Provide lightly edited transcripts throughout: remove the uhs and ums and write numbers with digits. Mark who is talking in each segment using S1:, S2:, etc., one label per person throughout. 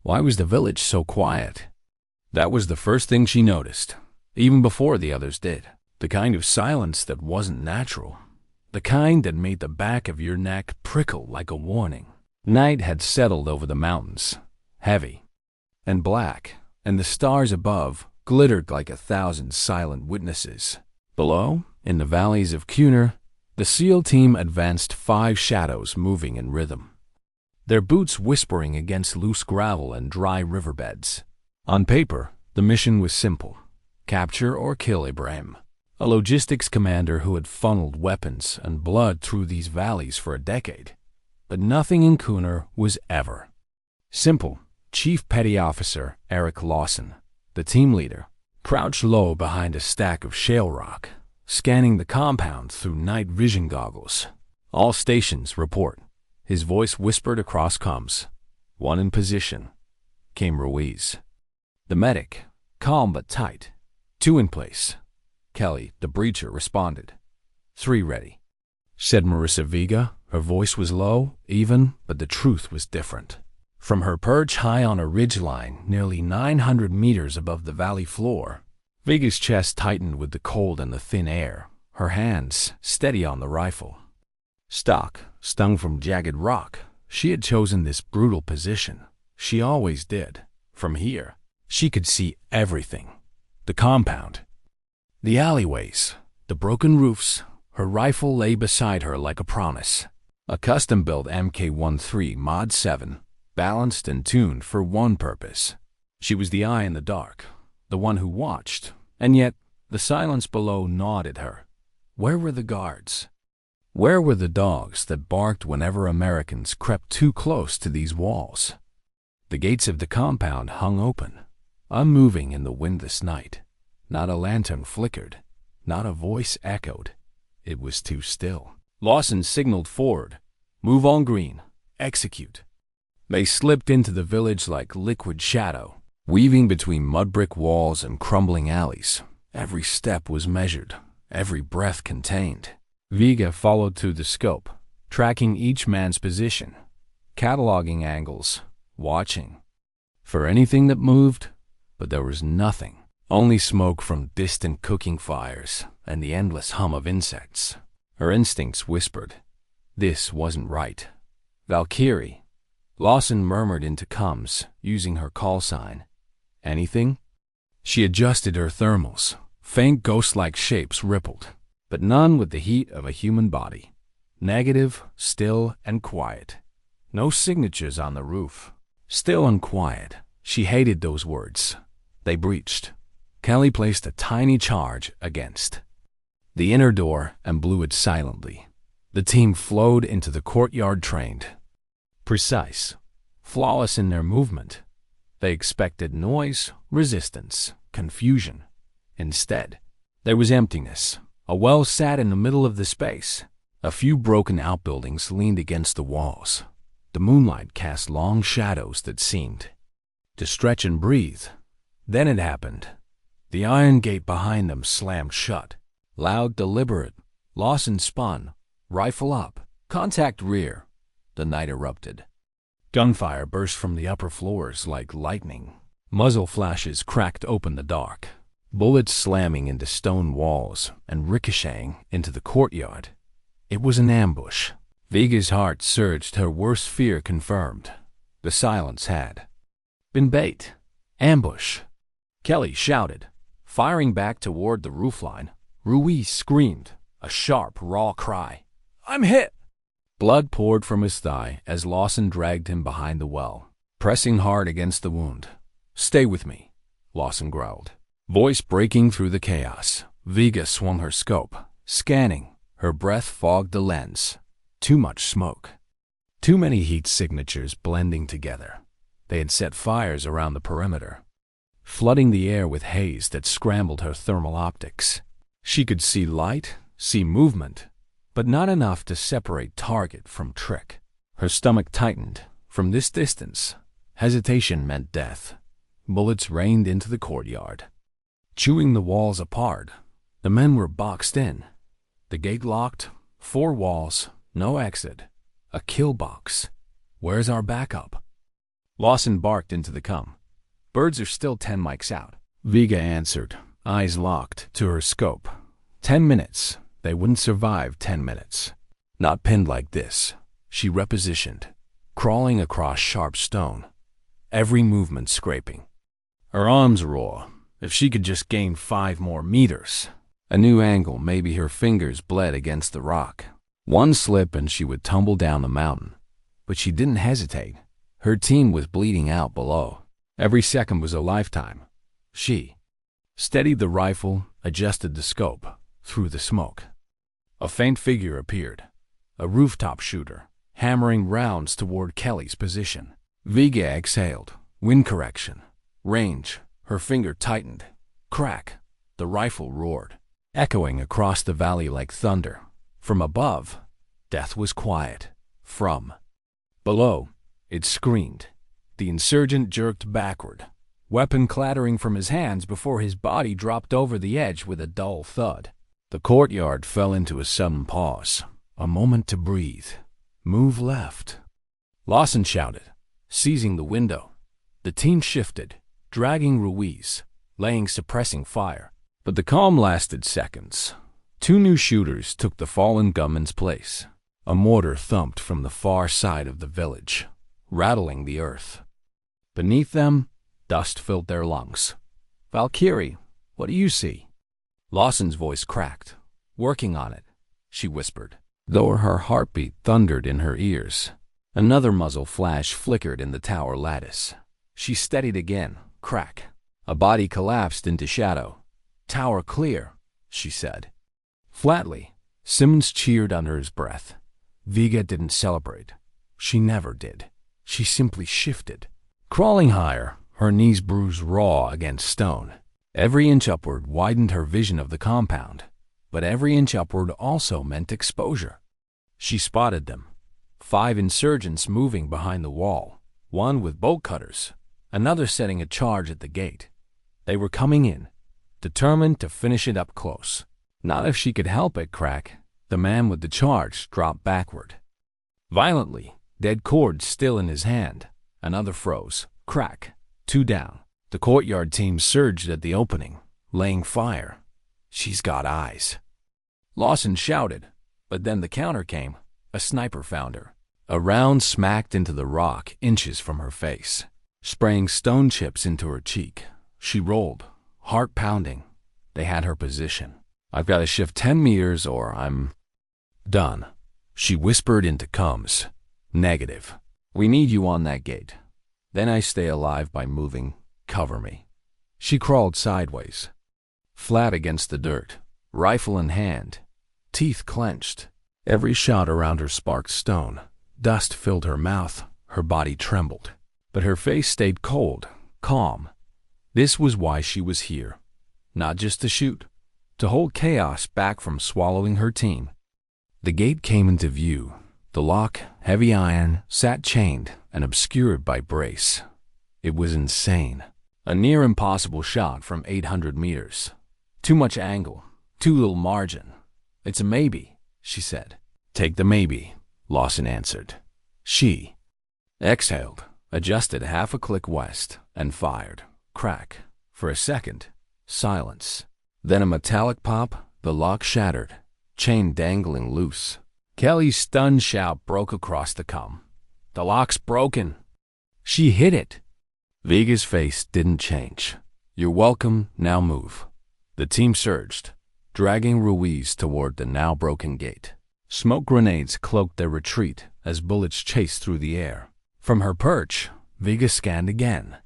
S1: Why was the village so quiet? That was the first thing she noticed, even before the others did. The kind of silence that wasn't natural. The kind that made the back of your neck prickle like a warning. Night had settled over the mountains, heavy and black, and the stars above glittered like 1,000 silent witnesses. Below, in the valleys of Kuner, the SEAL team advanced 5 shadows moving in rhythm, their boots whispering against loose gravel and dry riverbeds. On paper, the mission was simple: capture or kill Ibrahim, a logistics commander who had funneled weapons and blood through these valleys for a decade. But nothing in Kuner was ever simple. Chief Petty Officer Eric Lawson, the team leader, crouched low behind a stack of shale rock, scanning the compound through night vision goggles. All stations report. His voice whispered across comms. 1 in position. Came Ruiz. The medic, calm but tight. 2 in place. Kelly, the breacher, responded. 3 ready, said Marissa Vega. Her voice was low, even, but the truth was different. From her perch high on a ridgeline nearly 900 meters above the valley floor, Vega's chest tightened with the cold and the thin air, her hands steady on the rifle. Stock, stung from jagged rock, she had chosen this brutal position. She always did. From here, she could see everything. The compound, the alleyways, the broken roofs. Her rifle lay beside her like a promise. A custom-built Mk13 Mod 7, balanced and tuned for one purpose. She was the eye in the dark, the one who watched, and yet the silence below gnawed at her. Where were the guards? Where were the dogs that barked whenever Americans crept too close to these walls? The gates of the compound hung open, unmoving in the windless night. Not a lantern flickered, not a voice echoed. It was too still. Lawson signaled forward. Move on green. Execute. They slipped into the village like liquid shadow, weaving between mud brick walls and crumbling alleys. Every step was measured, every breath contained. Vega followed through the scope, tracking each man's position, cataloging angles, watching for anything that moved, but there was nothing. Only smoke from distant cooking fires and the endless hum of insects. Her instincts whispered, this wasn't right. Valkyrie. Lawson murmured into comms, using her call sign. Anything? She adjusted her thermals. Faint ghost-like shapes rippled, but none with the heat of a human body. Negative, still, and quiet. No signatures on the roof. Still and quiet. She hated those words. They breached. Kelly placed a tiny charge against the inner door and blew it silently. The team flowed into the courtyard trained. Precise, flawless in their movement. They expected noise, resistance, confusion. Instead, there was emptiness. A well sat in the middle of the space. A few broken outbuildings leaned against the walls. The moonlight cast long shadows that seemed to stretch and breathe. Then it happened. The iron gate behind them slammed shut. Loud, deliberate. Lawson spun, rifle up, contact rear. The night erupted. Gunfire burst from the upper floors like lightning. Muzzle flashes cracked open the dark. Bullets slamming into stone walls and ricocheting into the courtyard. It was an ambush. Vega's heart surged, her worst fear confirmed. The silence had been bait. Ambush. Kelly shouted, firing back toward the roofline. Ruiz screamed, a sharp, raw cry. I'm hit! Blood poured from his thigh as Lawson dragged him behind the well, pressing hard against the wound. Stay with me, Lawson growled. Voice breaking through the chaos. Vega swung her scope, scanning. Her breath fogged the lens. Too much smoke. Too many heat signatures blending together. They had set fires around the perimeter, flooding the air with haze that scrambled her thermal optics. She could see light, see movement, but not enough to separate target from trick. Her stomach tightened. From this distance, hesitation meant death. Bullets rained into the courtyard, chewing the walls apart. The men were boxed in. The gate locked, 4 walls, no exit. A kill box. Where's our backup? Lawson barked into the cum. Birds are still 10 mics out. Vega answered, eyes locked to her scope. 10 minutes. They wouldn't survive 10 minutes. Not pinned like this. She repositioned, crawling across sharp stone, every movement scraping. Her arms raw. If she could just gain 5 more meters. A new angle, maybe her fingers bled against the rock. One slip and she would tumble down the mountain. But she didn't hesitate. Her team was bleeding out below. Every second was a lifetime. She steadied the rifle, adjusted the scope, through the smoke. A faint figure appeared. A rooftop shooter, hammering rounds toward Kelly's position. Vega exhaled. Wind correction. Range. Her finger tightened. Crack. The rifle roared, echoing across the valley like thunder. From above, death was quiet. From below, it screamed. The insurgent jerked backward, weapon clattering from his hands before his body dropped over the edge with a dull thud. The courtyard fell into a sudden pause. A moment to breathe. Move left. Lawson shouted, seizing the window. The team shifted, dragging Ruiz, laying suppressing fire. But the calm lasted seconds. 2 new shooters took the fallen gunman's place. A mortar thumped from the far side of the village, rattling the earth. Beneath them, dust filled their lungs. "Valkyrie, what do you see?" Lawson's voice cracked. "Working on it," she whispered, though her heartbeat thundered in her ears. Another muzzle flash flickered in the tower lattice. She steadied again. Crack. A body collapsed into shadow. "Tower clear," she said. Flatly, Simmons cheered under his breath. Vega didn't celebrate. She never did. She simply shifted. Crawling higher, her knees bruised raw against stone. Every inch upward widened her vision of the compound, but every inch upward also meant exposure. She spotted them. 5 insurgents moving behind the wall, one with bolt cutters, another setting a charge at the gate. They were coming in, determined to finish it up close. Not if she could help it. Crack. The man with the charge dropped backward. Violently, dead cord still in his hand. Another froze. Crack. 2 down. The courtyard team surged at the opening, laying fire. "She's got eyes." Lawson shouted, but then the counter came. A sniper found her. A round smacked into the rock inches from her face, spraying stone chips into her cheek. She rolled, heart pounding. They had her position. "I've got to shift 10 meters or I'm done," she whispered into Combs. "Negative. We need you on that gate. Then I stay alive by moving. Cover me." She crawled sideways, flat against the dirt, rifle in hand, teeth clenched. Every shot around her sparked stone. Dust filled her mouth. Her body trembled. But her face stayed cold, calm. This was why she was here. Not just to shoot, to hold chaos back from swallowing her team. The gate came into view. The lock, heavy iron, sat chained and obscured by brace. It was insane. A near impossible shot from 800 meters. Too much angle, too little margin. "It's a maybe," she said. "Take the maybe," Lawson answered. She exhaled, adjusted half a click west, and fired. Crack. For a second, silence. Then a metallic pop, the lock shattered, chain dangling loose. Kelly's stunned shout broke across the comm. "The lock's broken." She hit it. Vega's face didn't change. "You're welcome, now move." The team surged, dragging Ruiz toward the now broken gate. Smoke grenades cloaked their retreat as bullets chased through the air. From her perch, Vega scanned again.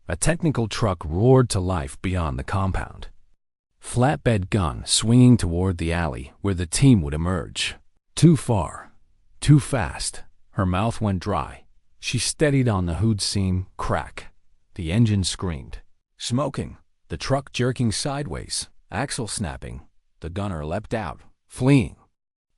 S1: A technical truck roared to life beyond the compound. Flatbed gun swinging toward the alley where the team would emerge. Too far. Too fast. Her mouth went dry. She steadied on the hood seam. Crack. The engine screamed. Smoking. The truck jerking sideways. Axle snapping. The gunner leapt out, fleeing.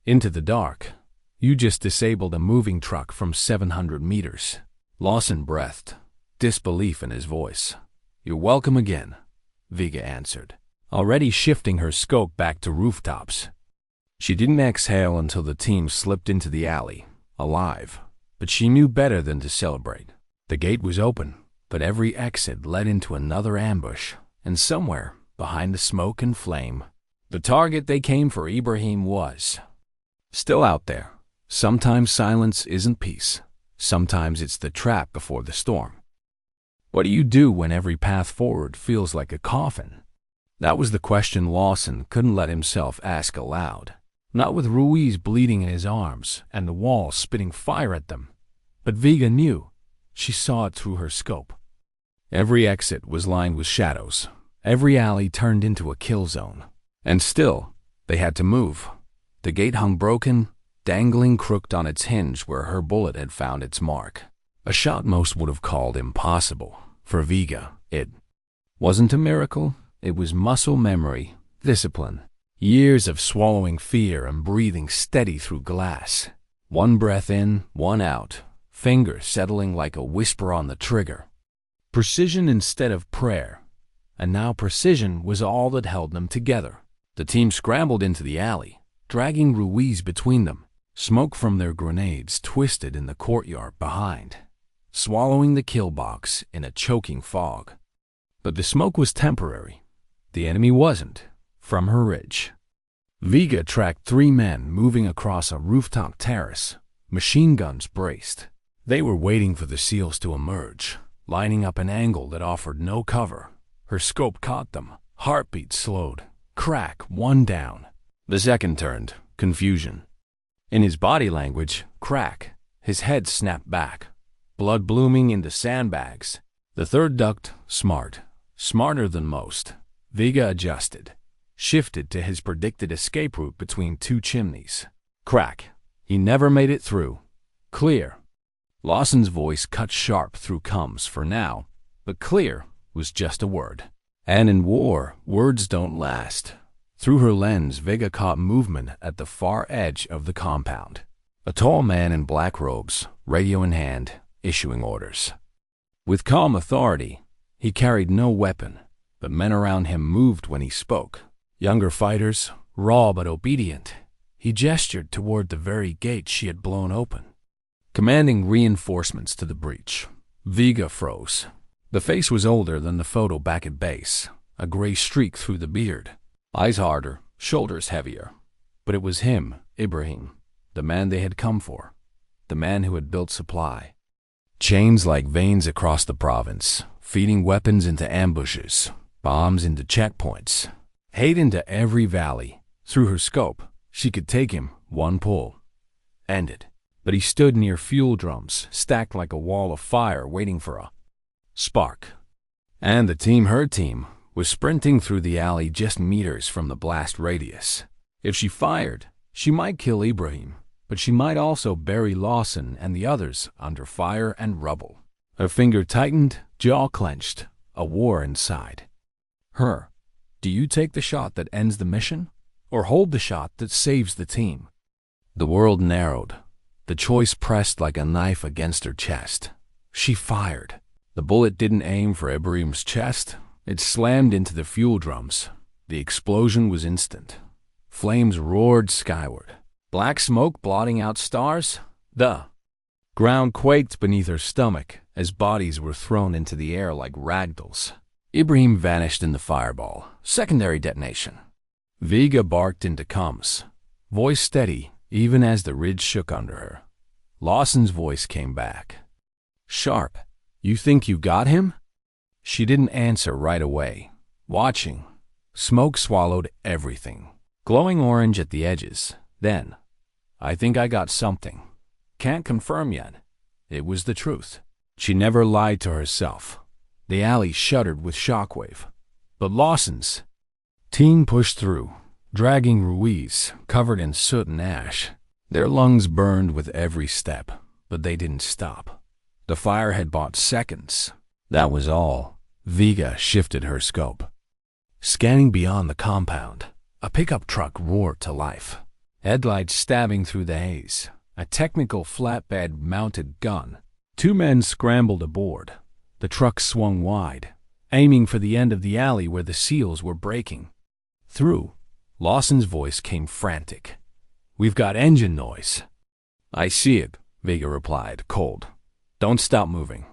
S1: Into the dark. "You just disabled a moving truck from 700 meters. Lawson breathed, disbelief in his voice. "You're welcome again," Vega answered, already shifting her scope back to rooftops. She didn't exhale until the team slipped into the alley, alive, but she knew better than to celebrate. The gate was open, but every exit led into another ambush, and somewhere, behind the smoke and flame, the target they came for Ibrahim was still out there. Sometimes silence isn't peace. Sometimes it's the trap before the storm. What do you do when every path forward feels like a coffin? That was the question Lawson couldn't let himself ask aloud. Not with Ruiz bleeding in his arms and the walls spitting fire at them. But Vega knew. She saw it through her scope. Every exit was lined with shadows. Every alley turned into a kill zone. And still, they had to move. The gate hung broken, dangling crooked on its hinge where her bullet had found its mark. A shot most would have called impossible. For Vega, it wasn't a miracle. It was muscle memory, discipline, years of swallowing fear and breathing steady through glass. One breath in, one out, fingers settling like a whisper on the trigger. Precision instead of prayer. And now precision was all that held them together. The team scrambled into the alley, dragging Ruiz between them. Smoke from their grenades twisted in the courtyard behind, swallowing the kill box in a choking fog. But the smoke was temporary. The enemy wasn't. From her ridge, Vega tracked 3 men moving across a rooftop terrace, machine guns braced. They were waiting for the SEALs to emerge, lining up an angle that offered no cover. Her scope caught them. Heartbeat slowed. Crack, one down. The second turned. Confusion. In his body language, crack. His head snapped back. Blood blooming into sandbags. The third ducked, smart. Smarter than most. Vega adjusted. Shifted to his predicted escape route between 2 chimneys. Crack. He never made it through. Clear. Lawson's voice cut sharp through comes for now, but clear was just a word. And in war, words don't last. Through her lens, Vega caught movement at the far edge of the compound. A tall man in black robes, radio in hand, issuing orders. With calm authority, he carried no weapon, but men around him moved when he spoke. Younger fighters, raw but obedient. He gestured toward the very gate she had blown open, commanding reinforcements to the breach. Vega froze. The face was older than the photo back at base, a gray streak through the beard. Eyes harder, shoulders heavier. But it was him, Ibrahim, the man they had come for, the man who had built supply. Chains like veins across the province, feeding weapons into ambushes, bombs into checkpoints, hate into every valley. Through her scope, she could take him, one pull. Ended. But he stood near fuel drums, stacked like a wall of fire waiting for a spark. And the team, her team, was sprinting through the alley just meters from the blast radius. If she fired, she might kill Ibrahim, but she might also bury Lawson and the others under fire and rubble. Her finger tightened, jaw clenched, a war inside her. Do you take the shot that ends the mission, or hold the shot that saves the team? The world narrowed. The choice pressed like a knife against her chest. She fired. The bullet didn't aim for Ibrahim's chest. It slammed into the fuel drums. The explosion was instant. Flames roared skyward. Black smoke blotting out stars. The ground quaked beneath her stomach as bodies were thrown into the air like ragdolls. Ibrahim vanished in the fireball. Secondary detonation. Vega barked into comms, voice steady even as the ridge shook under her. Lawson's voice came back. Sharp. You think you got him? She didn't answer right away. Watching. Smoke swallowed everything. Glowing orange at the edges. Then, I think I got something. Can't confirm yet. It was the truth. She never lied to herself. The alley shuddered with shockwave. But Lawson's team pushed through, dragging Ruiz, covered in soot and ash. Their lungs burned with every step, but they didn't stop. The fire had bought seconds. That was all. Vega shifted her scope. Scanning beyond the compound, a pickup truck roared to life. Headlights stabbing through the haze. A technical flatbed-mounted gun. 2 men scrambled aboard. The truck swung wide, aiming for the end of the alley where the SEALs were breaking. Through, Lawson's voice came frantic. We've got engine noise. I see it, Vega replied, cold. Don't stop moving.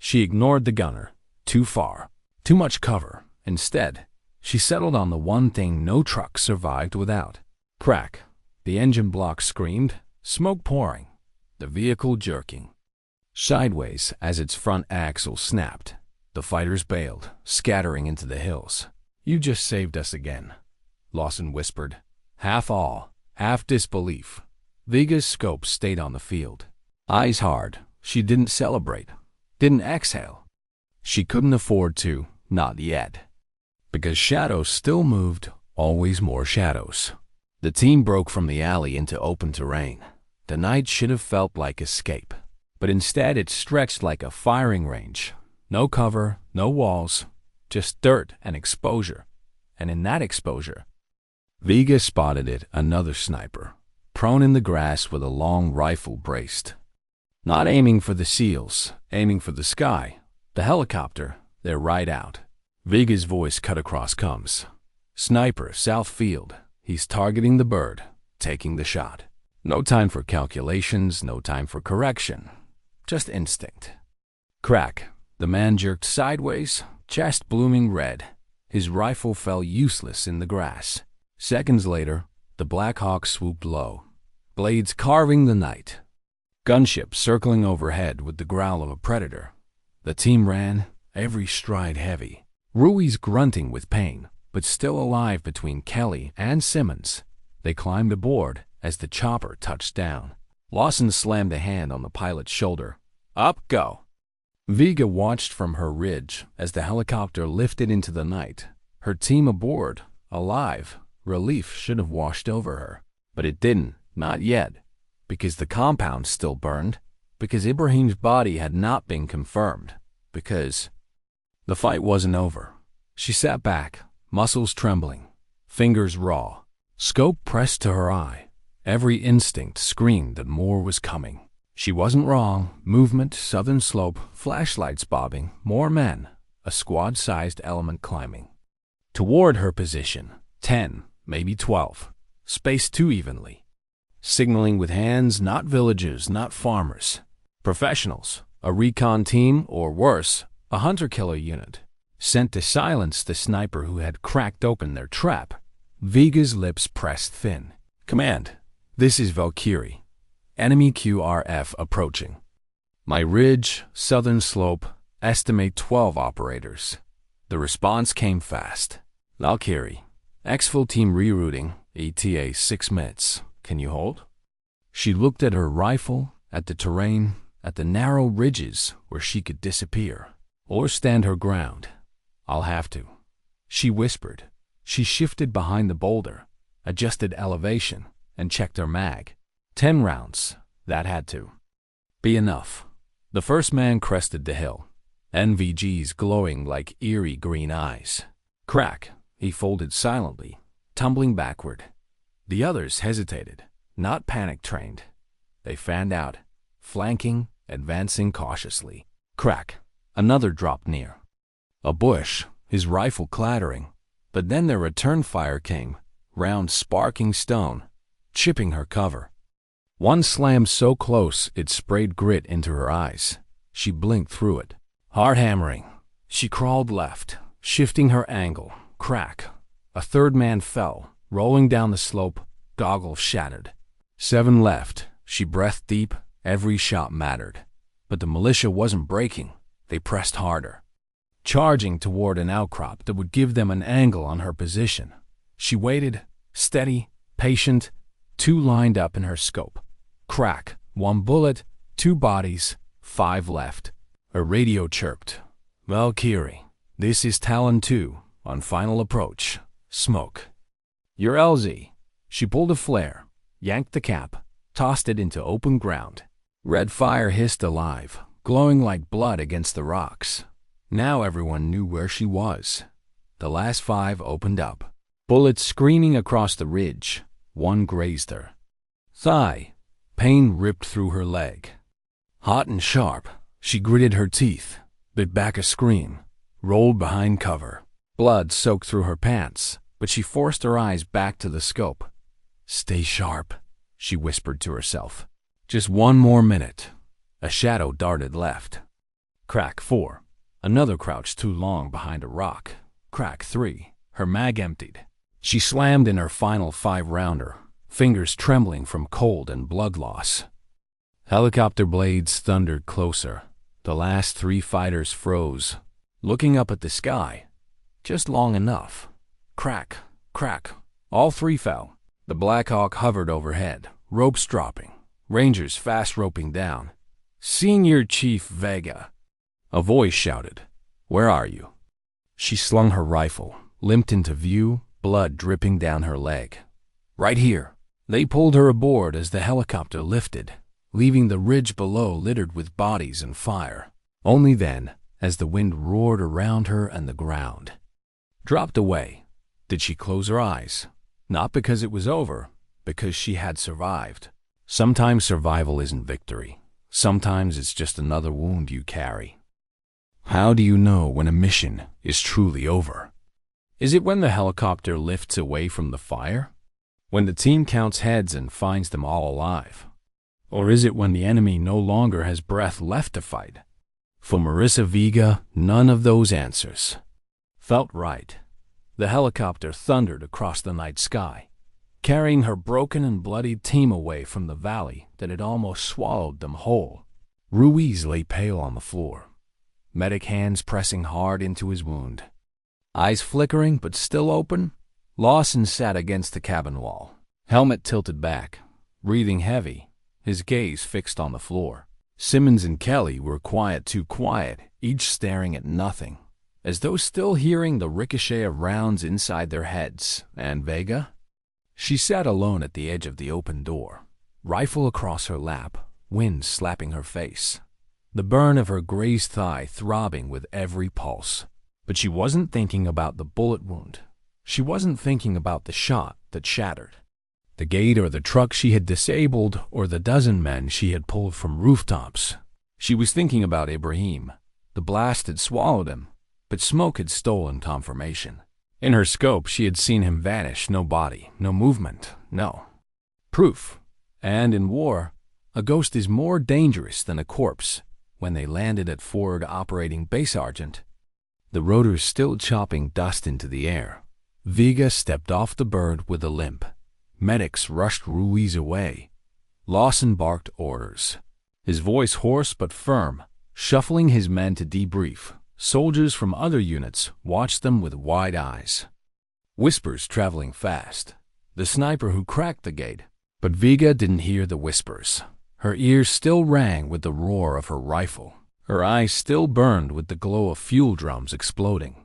S1: She ignored the gunner. Too far. Too much cover. Instead, she settled on the one thing no truck survived without. Crack. The engine block screamed, smoke pouring, the vehicle jerking sideways as its front axle snapped. The fighters bailed, scattering into the hills. "You just saved us again," Lawson whispered, half awe, half disbelief. Viga's scope stayed on the field. Eyes hard, she didn't celebrate, didn't exhale. She couldn't afford to, not yet. Because shadows still moved, always more shadows. The team broke from the alley into open terrain. The night should have felt like escape, but instead it stretched like a firing range. No cover, no walls, just dirt and exposure. And in that exposure, Viga spotted it, another sniper, prone in the grass with a long rifle braced. Not aiming for the seals, aiming for the sky. The helicopter, they're right out. Viga's voice cut across comms. "Sniper, south field. He's targeting the bird, taking the shot." No time for calculations, no time for correction. Just instinct. Crack. The man jerked sideways, chest blooming red. His rifle fell useless in the grass. Seconds later, the Black Hawk swooped low, blades carving the night. Gunship circling overhead with the growl of a predator. The team ran, every stride heavy. Ruiz grunting with pain, but still alive between Kelly and Simmons. They climbed aboard as the chopper touched down. Lawson slammed a hand on the pilot's shoulder. "Up, go!" Viga watched from her ridge as the helicopter lifted into the night. Her team aboard, alive. Relief should have washed over her. But it didn't, not yet. Because the compound still burned. Because Ibrahim's body had not been confirmed. Because the fight wasn't over. She sat back, muscles trembling, fingers raw. Scope pressed to her eye. Every instinct screamed that more was coming. She wasn't wrong. Movement, southern slope, flashlights bobbing, more men, a squad-sized element climbing. Toward her position, 10, maybe 12, spaced too evenly. Signaling with hands, not villagers, not farmers. Professionals, a recon team, or worse, a hunter-killer unit, sent to silence the sniper who had cracked open their trap. Viga's lips pressed thin. "Command, this is Valkyrie. Enemy QRF approaching. My ridge, southern slope, estimate 12 operators." The response came fast. "Valkyrie, exfil team rerouting, ETA 6 minutes. Can you hold?" She looked at her rifle, at the terrain, at the narrow ridges where she could disappear. Or stand her ground. "I'll have to," she whispered. She shifted behind the boulder, adjusted elevation, and checked her mag. 10 rounds. That had to be enough. The first man crested the hill, NVGs glowing like eerie green eyes. Crack. He folded silently, tumbling backward. The others hesitated, not panic-trained. They fanned out, flanking, advancing cautiously. Crack. Another dropped near. A bush, his rifle clattering. But then their return fire came, round sparking stone, chipping her cover. One slammed so close it sprayed grit into her eyes. She blinked through it. Hard hammering. She crawled left, shifting her angle. Crack. A third man fell, rolling down the slope, goggles shattered. 7 left. She breathed deep. Every shot mattered. But the militia wasn't breaking. They pressed harder, charging toward an outcrop that would give them an angle on her position. She waited, steady, patient. 2 lined up in her scope. Crack. 1 bullet, 2 bodies, 5 left. A radio chirped. "Valkyrie, this is Talon 2, on final approach. Smoke." "You're LZ." She pulled a flare, yanked the cap, tossed it into open ground. Red fire hissed alive, glowing like blood against the rocks. Now everyone knew where she was. The last 5 opened up. Bullets screaming across the ridge. 1 grazed her thigh. Pain ripped through her leg. Hot and sharp, she gritted her teeth, bit back a scream, rolled behind cover. Blood soaked through her pants, but she forced her eyes back to the scope. "Stay sharp," she whispered to herself. Just 1 more minute. A shadow darted left. Crack 4. Another crouched too long behind a rock. Crack 3. Her mag emptied. She slammed in her final 5-rounder, fingers trembling from cold and blood loss. Helicopter blades thundered closer. The last 3 fighters froze, looking up at the sky, just long enough. Crack, crack. All 3 fell. The Black Hawk hovered overhead, ropes dropping, Rangers fast roping down. "Senior Chief Vega." A voice shouted, "Where are you?" She slung her rifle, limped into view, blood dripping down her leg. "Right here." They pulled her aboard as the helicopter lifted, leaving the ridge below littered with bodies and fire. Only then, as the wind roared around her and the ground dropped away, did she close her eyes. Not because it was over, because she had survived. Sometimes survival isn't victory. Sometimes it's just another wound you carry. How do you know when a mission is truly over? Is it when the helicopter lifts away from the fire? When the team counts heads and finds them all alive? Or is it when the enemy no longer has breath left to fight? For Marissa Vega, none of those answers felt right. The helicopter thundered across the night sky, carrying her broken and bloodied team away from the valley that had almost swallowed them whole. Ruiz lay pale on the floor, medic hands pressing hard into his wound. Eyes flickering but still open, Lawson sat against the cabin wall, helmet tilted back, breathing heavy, his gaze fixed on the floor. Simmons and Kelly were quiet, too quiet, each staring at nothing, as though still hearing the ricochet of rounds inside their heads. And Vega? She sat alone at the edge of the open door, rifle across her lap, wind slapping her face, the burn of her grazed thigh throbbing with every pulse. But she wasn't thinking about the bullet wound. She wasn't thinking about the shot that shattered the gate or the truck she had disabled or the dozen men she had pulled from rooftops. She was thinking about Ibrahim. The blast had swallowed him, but smoke had stolen confirmation. In her scope, she had seen him vanish, no body, no movement, no proof. And in war, a ghost is more dangerous than a corpse. When they landed at Forward Operating Base Sergeant, the rotors still chopping dust into the air, Vega stepped off the bird with a limp. Medics rushed Ruiz away. Lawson barked orders, his voice hoarse but firm, shuffling his men to debrief. Soldiers from other units watched them with wide eyes. Whispers traveling fast. The sniper who cracked the gate. But Vega didn't hear the whispers. Her ears still rang with the roar of her rifle. Her eyes still burned with the glow of fuel drums exploding.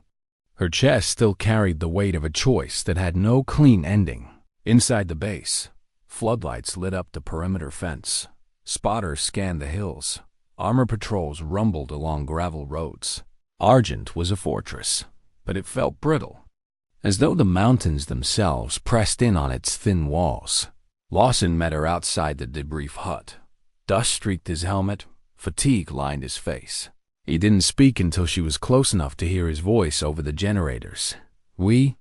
S1: Her chest still carried the weight of a choice that had no clean ending. Inside the base, floodlights lit up the perimeter fence. Spotters scanned the hills. Armor patrols rumbled along gravel roads. Argent was a fortress, but it felt brittle, as though the mountains themselves pressed in on its thin walls. Lawson met her outside the debrief hut. Dust streaked his helmet, fatigue lined his face. He didn't speak until she was close enough to hear his voice over the generators. "We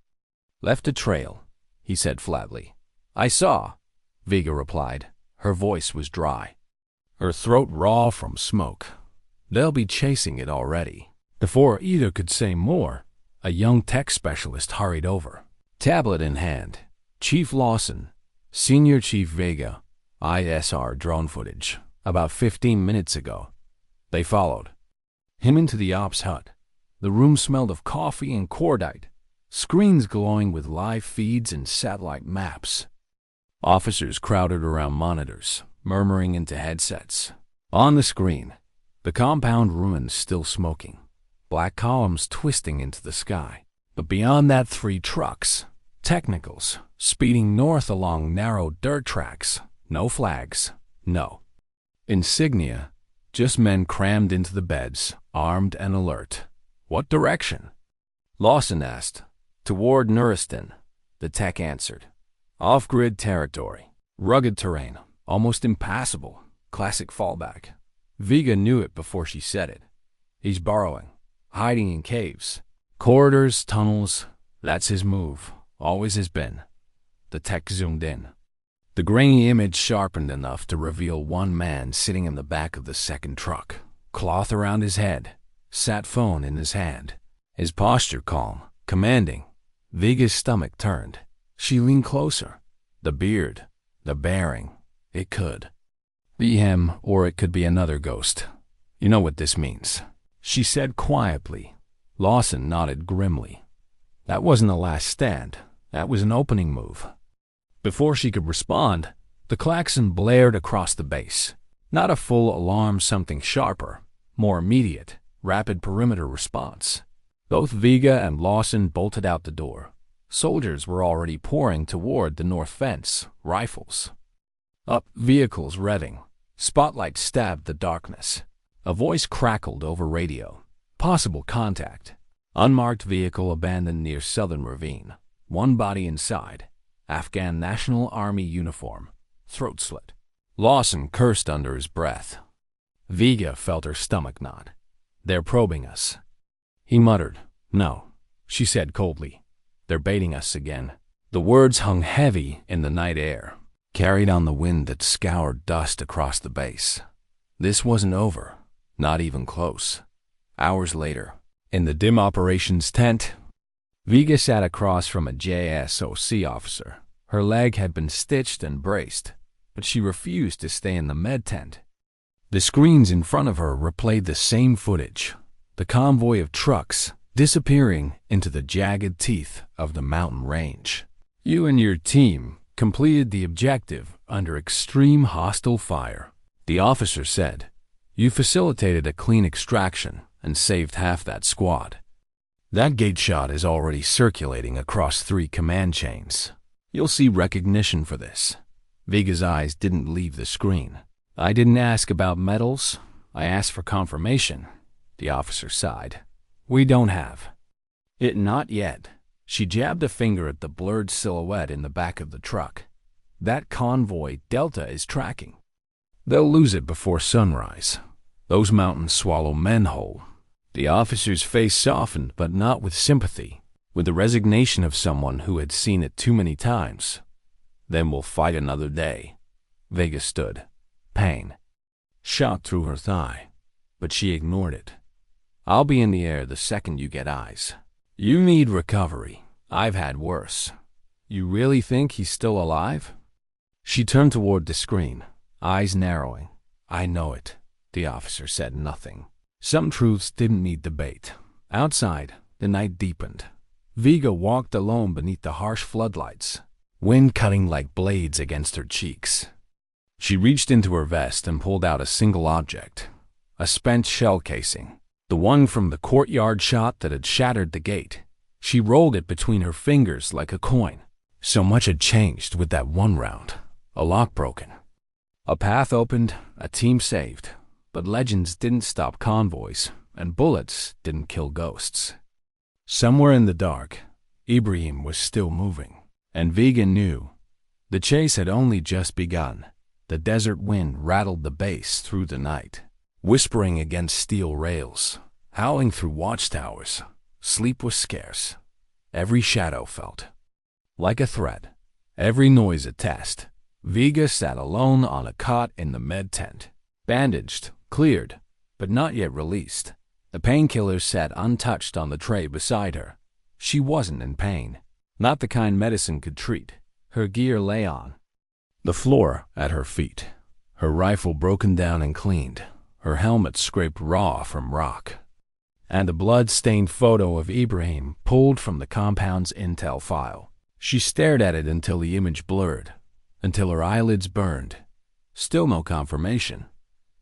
S1: left a trail," he said flatly. "I saw," Vega replied. Her voice was dry, her throat raw from smoke. "They'll be chasing it already." Before either could say more, a young tech specialist hurried over, tablet in hand. "Chief Lawson, Senior Chief Vega, ISR drone footage, about 15 minutes ago." They followed him into the ops hut. The room smelled of coffee and cordite, screens glowing with live feeds and satellite maps. Officers crowded around monitors, murmuring into headsets. On the screen, the compound ruins still smoking, black columns twisting into the sky. But beyond that, 3 trucks, technicals, speeding north along narrow dirt tracks. No flags, no insignia, just men crammed into the beds, armed and alert. "What direction?" Lawson asked. "Toward Nuristan," the tech answered. "Off-grid territory, rugged terrain, almost impassable, classic fallback." Vega knew it before she said it. He's burrowing, hiding in caves, corridors, tunnels. That's his move, always has been. The tech zoomed in. The grainy image sharpened enough to reveal one man sitting in the back of the second truck, cloth around his head, sat phone in his hand. His posture calm, commanding. Viga's stomach turned. She leaned closer. The beard, the bearing, it could be him, or it could be another ghost. You know what this means, she said quietly. Lawson nodded grimly. That wasn't a last stand. That was an opening move. Before she could respond, the klaxon blared across the base. Not a full alarm, something sharper, more immediate, rapid perimeter response. Both Viga and Lawson bolted out the door. Soldiers were already pouring toward the north fence, rifles up, vehicles revving. Spotlights stabbed the darkness. A voice crackled over radio. Possible contact. Unmarked vehicle abandoned near Southern Ravine. One body inside. Afghan National Army uniform. Throat slit. Lawson cursed under his breath. Viga felt her stomach knot. They're probing us. He muttered. No, she said coldly. They're baiting us again. The words hung heavy in the night air, carried on the wind that scoured dust across the base. This wasn't over, not even close. Hours later, in the dim operations tent, Viga sat across from a JSOC officer. Her leg had been stitched and braced, but she refused to stay in the med tent. The screens in front of her replayed the same footage, the convoy of trucks disappearing into the jagged teeth of the mountain range. You and your team completed the objective under extreme hostile fire, the officer said. You facilitated a clean extraction and saved half that squad. That gate shot is already circulating across 3 command chains. You'll see recognition for this. Viga's eyes didn't leave the screen. I didn't ask about medals. I asked for confirmation, the officer sighed. We don't have it. Not yet. She jabbed a finger at the blurred silhouette in the back of the truck. That convoy Delta is tracking. They'll lose it before sunrise. Those mountains swallow men whole. The officer's face softened, but not with sympathy, with the resignation of someone who had seen it too many times. Then we'll fight another day. Vega stood. Pain shot through her thigh, but she ignored it. I'll be in the air the second you get eyes. You need recovery. I've had worse. You really think he's still alive? She turned toward the screen, eyes narrowing. I know it. The officer said nothing. Some truths didn't need debate. Outside, the night deepened. Viga walked alone beneath the harsh floodlights, wind cutting like blades against her cheeks. She reached into her vest and pulled out a single object, a spent shell casing. The one from the courtyard shot that had shattered the gate. She rolled it between her fingers like a coin. So much had changed with that one round. A lock broken. A path opened, a team saved. But legends didn't stop convoys, and bullets didn't kill ghosts. Somewhere in the dark, Ibrahim was still moving. And Viga knew. The chase had only just begun. The desert wind rattled the base through the night, whispering against steel rails, howling through watchtowers. Sleep was scarce. Every shadow felt like a threat, every noise a test. Viga sat alone on a cot in the med tent, bandaged, cleared, but not yet released. The painkillers sat untouched on the tray beside her. She wasn't in pain, not the kind medicine could treat. Her gear lay on the floor at her feet, her rifle broken down and cleaned, her helmet scraped raw from rock, and a blood-stained photo of Ibrahim pulled from the compound's intel file. She stared at it until the image blurred, until her eyelids burned. Still no confirmation.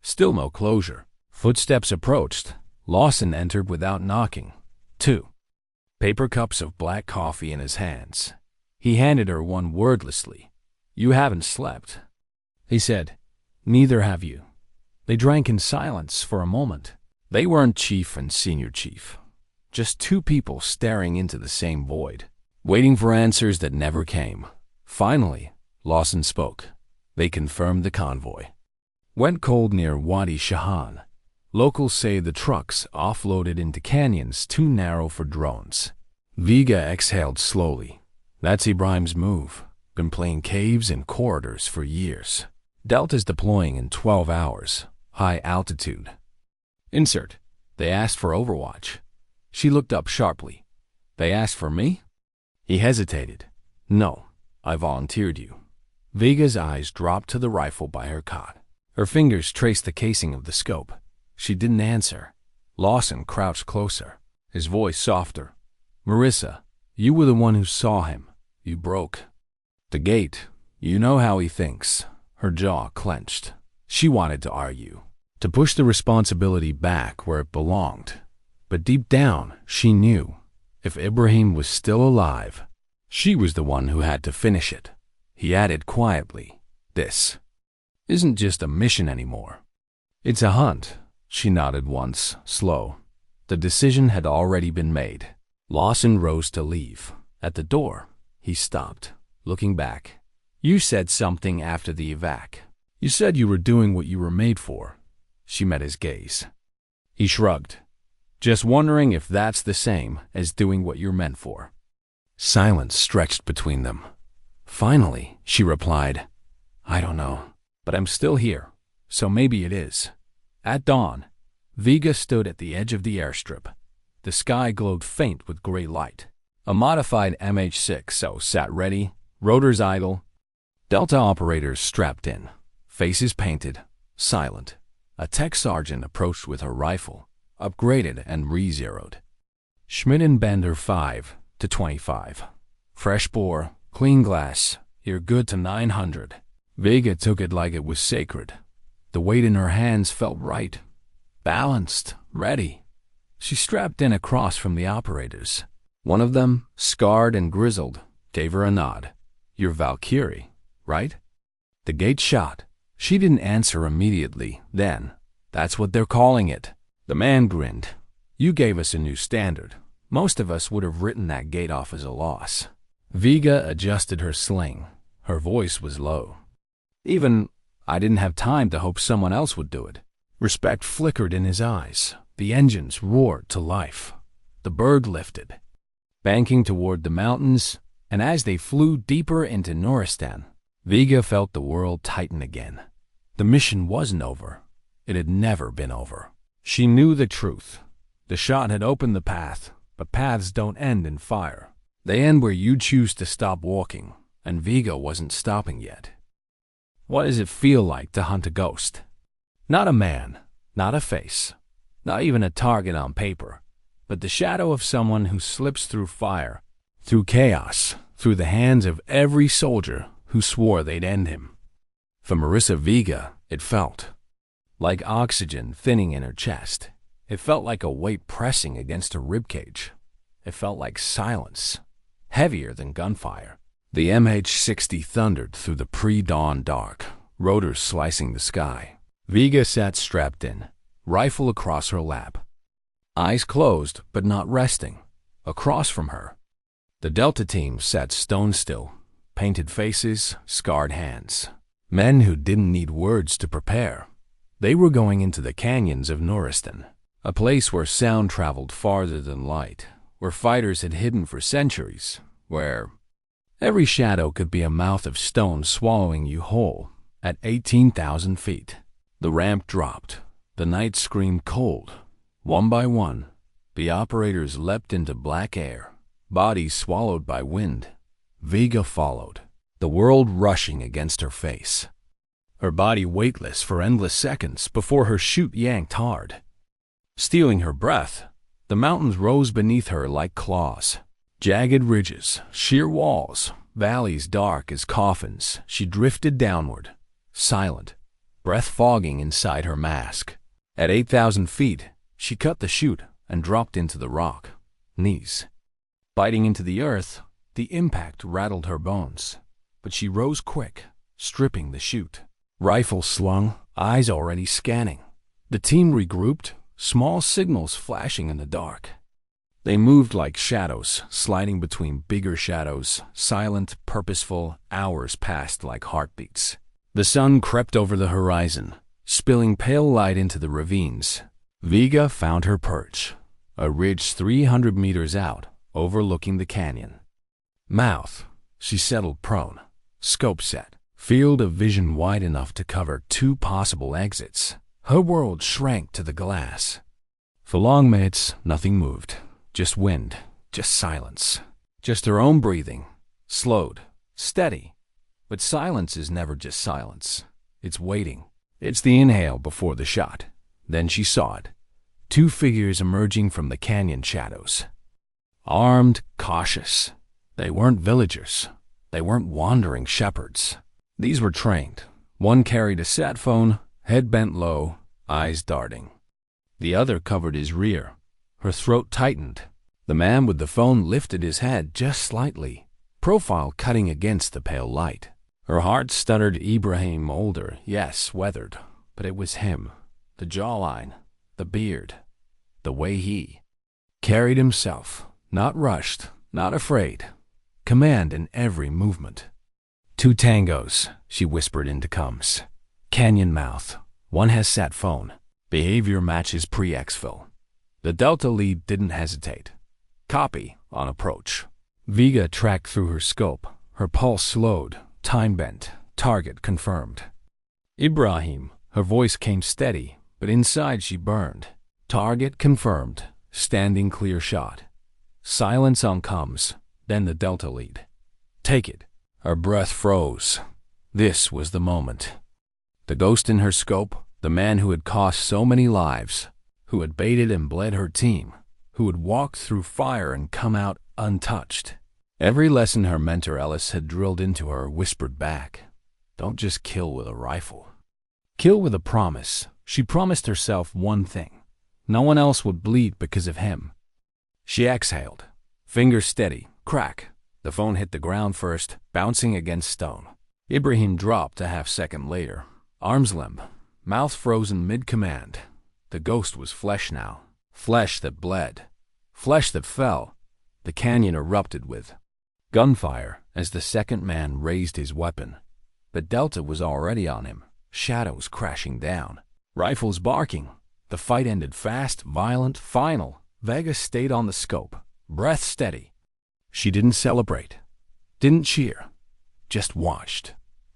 S1: Still no closure. Footsteps approached. Lawson entered without knocking. 2 paper cups of black coffee in his hands. He handed her one wordlessly. You haven't slept, he said. Neither have you. They drank in silence for a moment. They weren't chief and senior chief. Just 2 people staring into the same void, waiting for answers that never came. Finally, Lawson spoke. They confirmed the convoy went cold near Wadi Shahan. Locals say the trucks offloaded into canyons too narrow for drones. Viga exhaled slowly. That's Ibrahim's move. Been playing caves and corridors for years. Delta's deploying in 12 hours. High altitude. Insert. They asked for Overwatch. She looked up sharply. They asked for me? He hesitated. No, I volunteered you. Vega's eyes dropped to the rifle by her cot. Her fingers traced the casing of the scope. She didn't answer. Lawson crouched closer, his voice softer. Marissa, you were the one who saw him. You broke the gate. You know how he thinks. Her jaw clenched. She wanted to argue, to push the responsibility back where it belonged. But deep down, she knew, if Ibrahim was still alive, she was the one who had to finish it. He added quietly, this isn't just a mission anymore. It's a hunt. She nodded once, slow. The decision had already been made. Lawson rose to leave. At the door, he stopped, looking back. You said something after the evac. You said you were doing what you were made for. She met his gaze. He shrugged. Just wondering if that's the same as doing what you're meant for. Silence stretched between them. Finally, she replied, I don't know, but I'm still here, so maybe it is. At dawn, Vega stood at the edge of the airstrip. The sky glowed faint with gray light. A modified MH-60 sat ready, rotors idle. Delta operators strapped in, faces painted, silent. A tech sergeant approached with her rifle, upgraded and re-zeroed. Schmidt and Bender 5 to 25. Fresh bore, clean glass, you're good to 900. Vega took it like it was sacred. The weight in her hands felt right. Balanced, ready. She strapped in across from the operators. One of them, scarred and grizzled, gave her a nod. You're Valkyrie, right? The gate shot. She didn't answer immediately. Then, that's what they're calling it. The man grinned. You gave us a new standard. Most of us would have written that gate off as a loss. Vega adjusted her sling. Her voice was low. Even I didn't have time to hope someone else would do it. Respect flickered in his eyes. The engines roared to life. The bird lifted, banking toward the mountains, and as they flew deeper into Nuristan, Vega felt the world tighten again. The mission wasn't over. It had never been over. She knew the truth. The shot had opened the path, but paths don't end in fire. They end where you choose to stop walking, and Vega wasn't stopping yet. What does it feel like to hunt a ghost? Not a man, not a face, not even a target on paper, but the shadow of someone who slips through fire, through chaos, through the hands of every soldier who swore they'd end him. For Marissa Vega, it felt like oxygen thinning in her chest. It felt like a weight pressing against her ribcage. It felt like silence, heavier than gunfire. The MH-60 thundered through the pre-dawn dark, rotors slicing the sky. Vega sat strapped in, rifle across her lap. Eyes closed, but not resting. Across from her, the Delta team sat stone still, painted faces, scarred hands. Men who didn't need words to prepare. They were going into the canyons of Nuristan, a place where sound traveled farther than light, where fighters had hidden for centuries, where every shadow could be a mouth of stone swallowing you whole. At 18,000 feet, the ramp dropped. The night screamed cold. One by one, the operators leapt into black air, bodies swallowed by wind. Vega followed, the world rushing against her face. Her body weightless for endless seconds before her chute yanked hard. Stealing her breath, the mountains rose beneath her like claws. Jagged ridges, sheer walls, valleys dark as coffins. She drifted downward, silent, breath fogging inside her mask. At 8,000 feet, she cut the chute and dropped into the rock, knees. Biting into the earth, the impact rattled her bones. But she rose quick, stripping the chute. Rifle slung, eyes already scanning. The team regrouped, small signals flashing in the dark. They moved like shadows, sliding between bigger shadows, silent, purposeful. Hours passed like heartbeats. The sun crept over the horizon, spilling pale light into the ravines. Vega found her perch, a ridge 300 meters out, overlooking the canyon. Mouth, she settled prone, scope set, field of vision wide enough to cover 2 possible exits. Her world shrank to the glass. For long minutes, nothing moved. Just wind, just silence, just her own breathing, slowed, steady. But silence is never just silence. It's waiting. It's the inhale before the shot. Then she saw it. Two figures emerging from the canyon shadows. Armed, cautious. They weren't villagers. They weren't wandering shepherds. These were trained. One carried a sat phone, head bent low, eyes darting. The other covered his rear. Her throat tightened. The man with the phone lifted his head just slightly, profile cutting against the pale light. Her heart stuttered. Ibrahim, older, yes, weathered, but it was him. The jawline, the beard, the way he carried himself, not rushed, not afraid, command in every movement. Two tangos, she whispered into Combs. Canyon mouth. One has sat phone. Behavior matches pre-exfil. The Delta lead didn't hesitate. Copy on approach. Vega tracked through her scope. Her pulse slowed, time bent, target confirmed. Ibrahim, her voice came steady, but inside she burned. Target confirmed, standing clear shot. Silence on Combs, then the Delta lead. Take it. Her breath froze. This was the moment. The ghost in her scope, the man who had cost so many lives, who had baited and bled her team, who had walked through fire and come out untouched. Every lesson her mentor Ellis had drilled into her whispered back. Don't just kill with a rifle. Kill with a promise. She promised herself one thing. No one else would bleed because of him. She exhaled. Fingers steady. Crack. The phone hit the ground first, bouncing against stone. Ibrahim dropped a half-second later. Arms limp. Mouth frozen mid-command. The ghost was flesh now. Flesh that bled. Flesh that fell. The canyon erupted with gunfire as the second man raised his weapon. But Delta was already on him. Shadows crashing down. Rifles barking. The fight ended fast, violent, final. Vega stayed on the scope. Breath steady. She didn't celebrate. Didn't cheer. Just watched.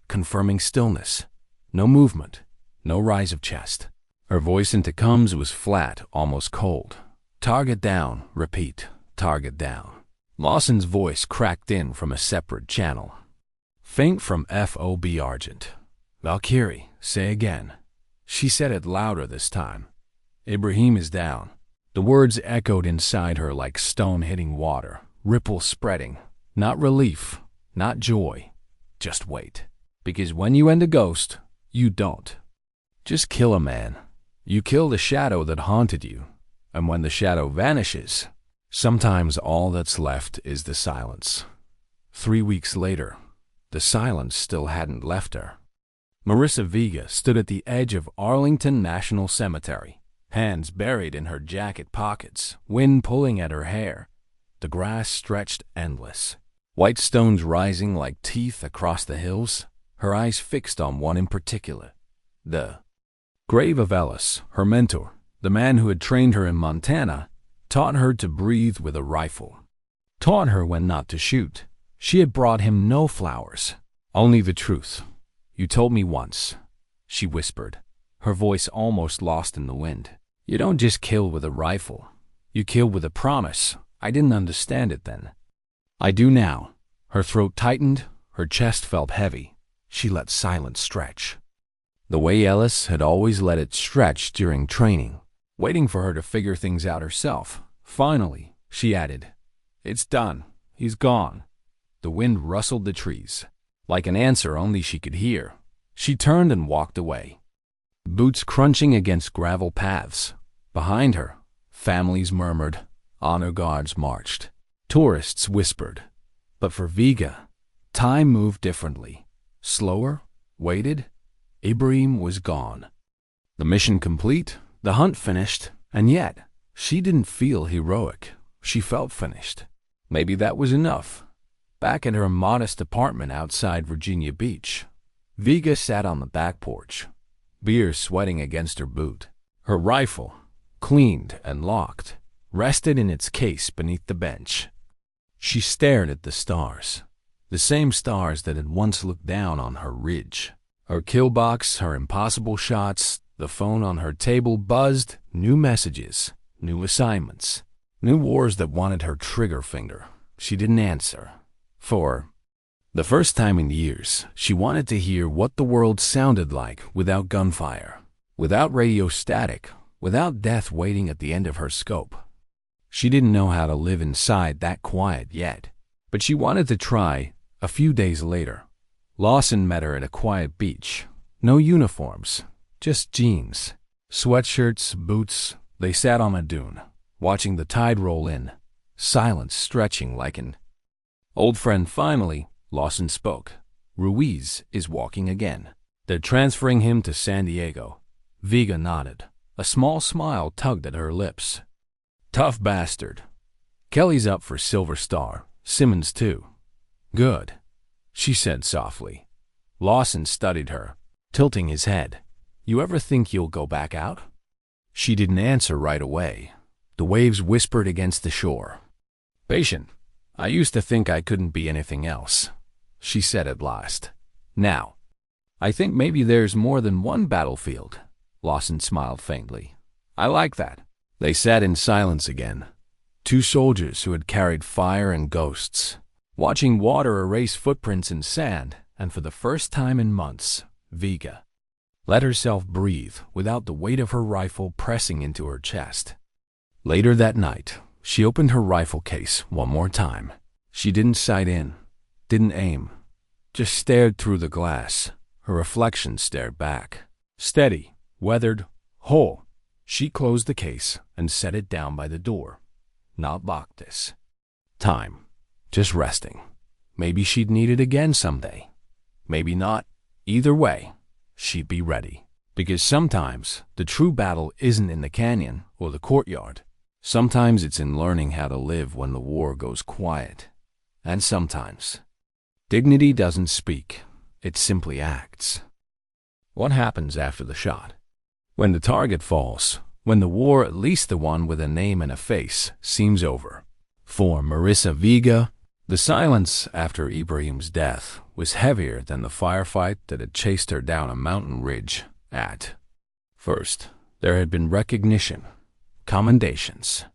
S1: Confirming stillness. No movement. No rise of chest. Her voice into Combs was flat, almost cold. Target down. Repeat. Target down. Lawson's voice cracked in from a separate channel. Faint from FOB Argent. Valkyrie, say again. She said it louder this time. Ibrahim is down. The words echoed inside her like stone hitting water, ripples spreading. Not relief, not joy. Just wait. Because when you end a ghost, you don't just kill a man. You kill the shadow that haunted you. And when the shadow vanishes, sometimes all that's left is the silence. 3 weeks later, the silence still hadn't left her. Marissa Vega stood at the edge of Arlington National Cemetery, hands buried in her jacket pockets, wind pulling at her hair. The grass stretched endless. White stones rising like teeth across the hills, her eyes fixed on one in particular. The grave of Ellis, her mentor, the man who had trained her in Montana, taught her to breathe with a rifle. Taught her when not to shoot. She had brought him no flowers, only the truth. You told me once, she whispered, her voice almost lost in the wind. You don't just kill with a rifle. You kill with a promise. I didn't understand it then. I do now. Her throat tightened, her chest felt heavy. She let silence stretch. The way Ellis had always let it stretch during training, waiting for her to figure things out herself. Finally, she added, "It's done. He's gone." The wind rustled the trees. Like an answer only she could hear, she turned and walked away. Boots crunching against gravel paths. Behind her, families murmured, honor guards marched, tourists whispered. But for Vega, time moved differently. Slower, waited. Ibrahim was gone. The mission complete, the hunt finished, and yet she didn't feel heroic. She felt finished. Maybe that was enough. Back at her modest apartment outside Virginia Beach, Vega sat on the back porch, beer sweating against her boot. Her rifle, cleaned and locked, rested in its case beneath the bench. She stared at the stars, the same stars that had once looked down on her ridge. Her kill box, her impossible shots, the phone on her table buzzed, new messages, new assignments, new wars that wanted her trigger finger. She didn't answer. For the first time in years, she wanted to hear what the world sounded like without gunfire, without radio static, without death waiting at the end of her scope. She didn't know how to live inside that quiet yet, but she wanted to try. A few days later, Lawson met her at a quiet beach. No uniforms, just jeans, sweatshirts, boots. They sat on a dune, watching the tide roll in, silence stretching like an old friend. Finally, Lawson spoke. Ruiz is walking again. They're transferring him to San Diego. Vega nodded. A small smile tugged at her lips. Tough bastard. Kelly's up for Silver Star. Simmons too. Good, she said softly. Lawson studied her, tilting his head. You ever think you'll go back out? She didn't answer right away. The waves whispered against the shore. Patient. I used to think I couldn't be anything else, she said at last. Now, I think maybe there's more than one battlefield. Lawson smiled faintly. I like that. They sat in silence again. Two soldiers who had carried fire and ghosts, watching water erase footprints in sand, and for the first time in months, Vega let herself breathe without the weight of her rifle pressing into her chest. Later that night, she opened her rifle case one more time. She didn't sight in, didn't aim, just stared through the glass. Her reflection stared back. Steady, weathered, whole. She closed the case and set it down by the door. Not locked this time. Just resting. Maybe she'd need it again someday. Maybe not. Either way, she'd be ready. Because sometimes the true battle isn't in the canyon or the courtyard. Sometimes it's in learning how to live when the war goes quiet. And sometimes dignity doesn't speak. It simply acts. What happens after the shot? When the target falls, when the war, at least the one with a name and a face, seems over. For Marissa Vega, the silence after Ibrahim's death was heavier than the firefight that had chased her down a mountain ridge. At first, there had been recognition, commendations,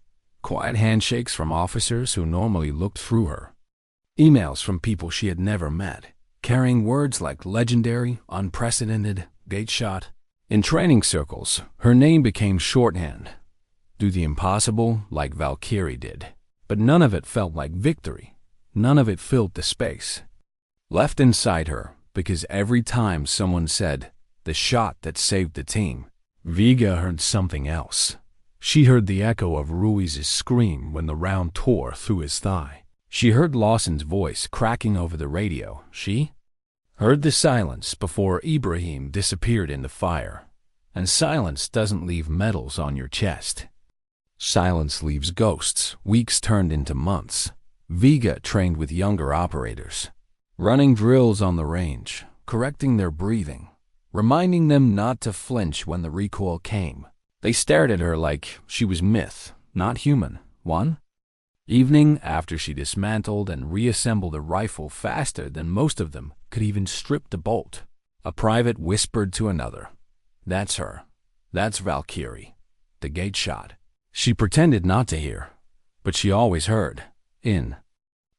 S1: quiet handshakes from officers who normally looked through her, emails from people she had never met, carrying words like legendary, unprecedented, gate shot. In training circles, her name became shorthand. Do the impossible like Valkyrie did. But none of it felt like victory. None of it filled the space left inside her, because every time someone said, the shot that saved the team, Vega heard something else. She heard the echo of Ruiz's scream when the round tore through his thigh. She heard Lawson's voice cracking over the radio. She heard the silence before Ibrahim disappeared in the fire. And silence doesn't leave medals on your chest. Silence leaves ghosts, weeks turned into months. Vega trained with younger operators, running drills on the range, correcting their breathing, reminding them not to flinch when the recoil came. They stared at her like she was myth, not human. One evening, after she dismantled and reassembled a rifle faster than most of them could even strip the bolt, a private whispered to another, "That's her. That's Valkyrie. The gate shot." She pretended not to hear, but she always heard. In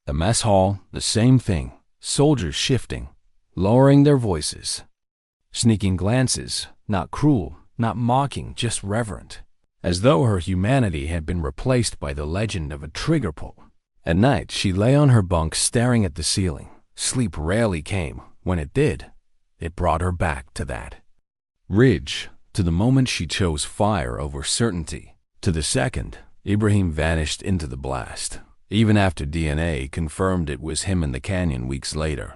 S1: the mess hall, the same thing. Soldiers shifting, lowering their voices, sneaking glances, not cruel, not mocking, just reverent, as though her humanity had been replaced by the legend of a trigger pull. At night, she lay on her bunk staring at the ceiling. Sleep rarely came. When it did, it brought her back to that ridge, to the moment she chose fire over certainty, to the second Ibrahim vanished into the blast, even after DNA confirmed it was him in the canyon weeks later.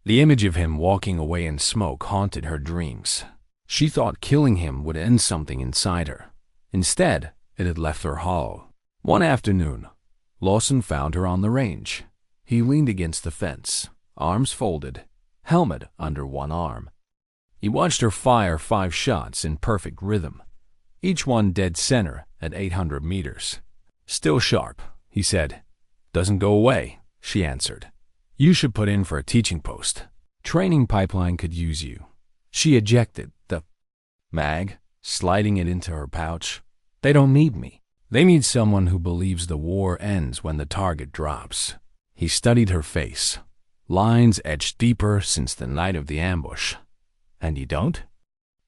S1: The image of him walking away in smoke haunted her dreams. She thought killing him would end something inside her. Instead, it had left her hollow. One afternoon, Lawson found her on the range. He leaned against the fence, arms folded, helmet under one arm. He watched her fire 5 shots in perfect rhythm, each one dead center at 800 meters. "Still sharp," he said. "Doesn't go away," she answered. "You should put in for a teaching post. Training pipeline could use you." She ejected the mag, sliding it into her pouch. "They don't need me." They need someone who believes the war ends when the target drops. He studied her face, lines etched deeper since the night of the ambush. And you don't?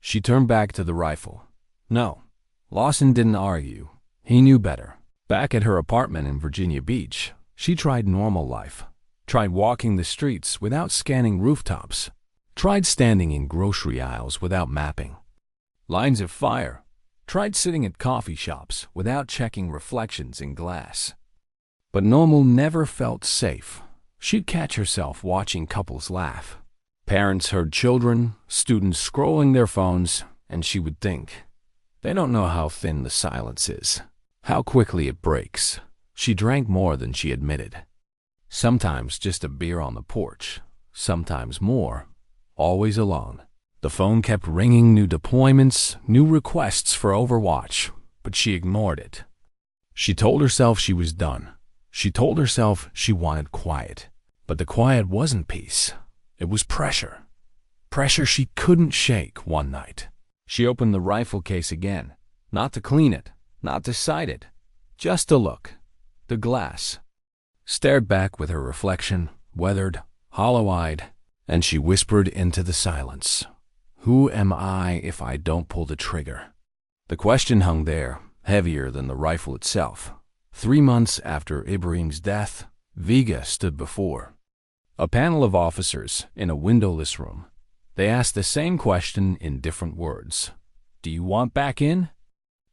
S1: She turned back to the rifle. No. Lawson didn't argue. He knew better. Back at her apartment in Virginia Beach, she tried normal life. Tried walking the streets without scanning rooftops. Tried standing in grocery aisles without mapping lines of fire. Tried sitting at coffee shops without checking reflections in glass. But normal never felt safe. She'd catch herself watching couples laugh. Parents heard children, students scrolling their phones, and she would think, they don't know how thin the silence is, how quickly it breaks. She drank more than she admitted. Sometimes just a beer on the porch, sometimes more, always alone. The phone kept ringing, new deployments, new requests for Overwatch, but she ignored it. She told herself she was done. She told herself she wanted quiet. But the quiet wasn't peace. It was pressure. Pressure she couldn't shake one night. She opened the rifle case again, not to clean it, not to sight it, just to look. The glass. Stared back with her reflection, weathered, hollow-eyed, and she whispered into the silence. Who am I if I don't pull the trigger? The question hung there, heavier than the rifle itself. 3 months after Ibrahim's death, Vega stood before a panel of officers in a windowless room. They asked the same question in different words. Do you want back in?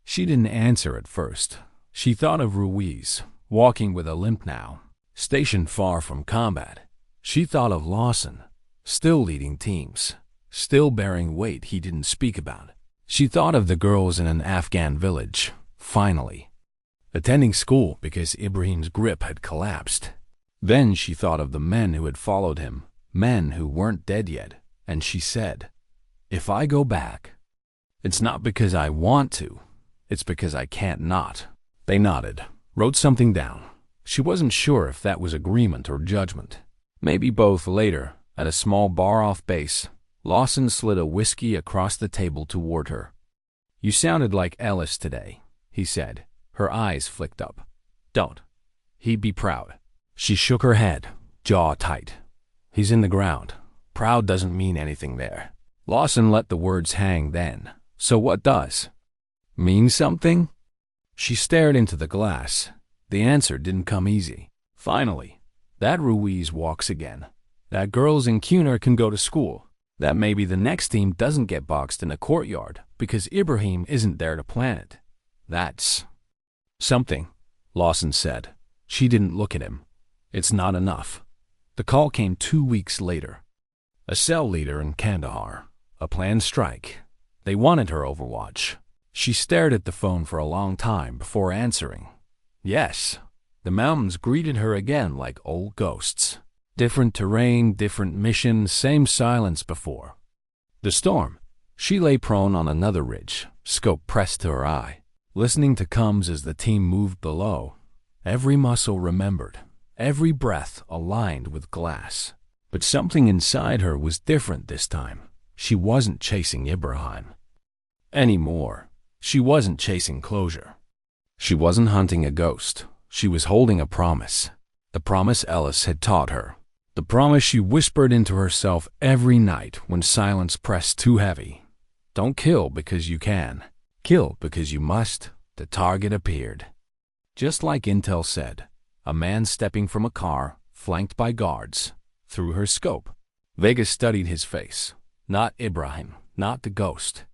S1: She didn't answer at first. She thought of Ruiz, walking with a limp now, stationed far from combat. She thought of Lawson, still leading teams, still bearing weight he didn't speak about. She thought of the girls in an Afghan village, finally, attending school because Ibrahim's grip had collapsed. Then she thought of the men who had followed him, men who weren't dead yet, and she said, if I go back, it's not because I want to, it's because I can't not. They nodded, wrote something down. She wasn't sure if that was agreement or judgment. Maybe both. Later, at a small bar off base, Lawson slid a whiskey across the table toward her. You sounded like Ellis today, he said. Her eyes flicked up. Don't. He'd be proud. She shook her head, jaw tight. He's in the ground. Proud doesn't mean anything there. Lawson let the words hang then. So what does? Mean something? She stared into the glass. The answer didn't come easy. Finally, that Ruiz walks again. That girls in Cuner can go to school. That maybe the next team doesn't get boxed in a courtyard because Ibrahim isn't there to plan it. That's something, Lawson said. She didn't look at him. It's not enough. The call came 2 weeks later. A cell leader in Kandahar. A planned strike. They wanted her Overwatch. She stared at the phone for a long time before answering. Yes, the mountains greeted her again like old ghosts. Different terrain, different mission, same silence before. The storm. She lay prone on another ridge, scope pressed to her eye, listening to comes as the team moved below. Every muscle remembered, every breath aligned with glass. But something inside her was different this time. She wasn't chasing Ibrahim anymore. She wasn't chasing closure. She wasn't hunting a ghost. She was holding a promise. The promise Ellis had taught her. The promise she whispered into herself every night when silence pressed too heavy. Don't kill because you can. Kill because you must. The target appeared. Just like Intel said, a man stepping from a car, flanked by guards. Through her scope, Vega studied his face. Not Ibrahim, not the ghost.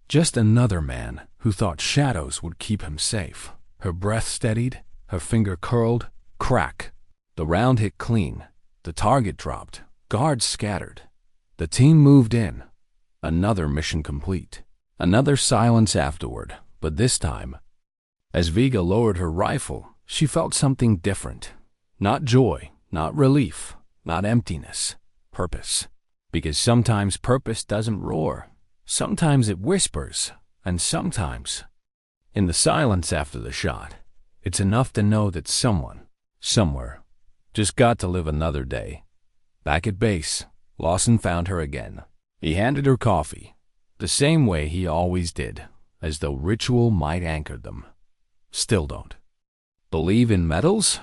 S1: Just another man who thought shadows would keep him safe. Her breath steadied, her finger curled. Crack. The round hit clean. The target dropped. Guards scattered. The team moved in. Another mission complete. Another silence afterward, but this time, as Vega lowered her rifle, she felt something different. Not joy, not relief, not emptiness. Purpose. Because sometimes purpose doesn't roar. Sometimes it whispers. And sometimes, in the silence after the shot, it's enough to know that someone, somewhere, just got to live another day. Back at base, Lawson found her again. He handed her coffee, the same way he always did, as though ritual might anchor them. Still don't. Believe in medals?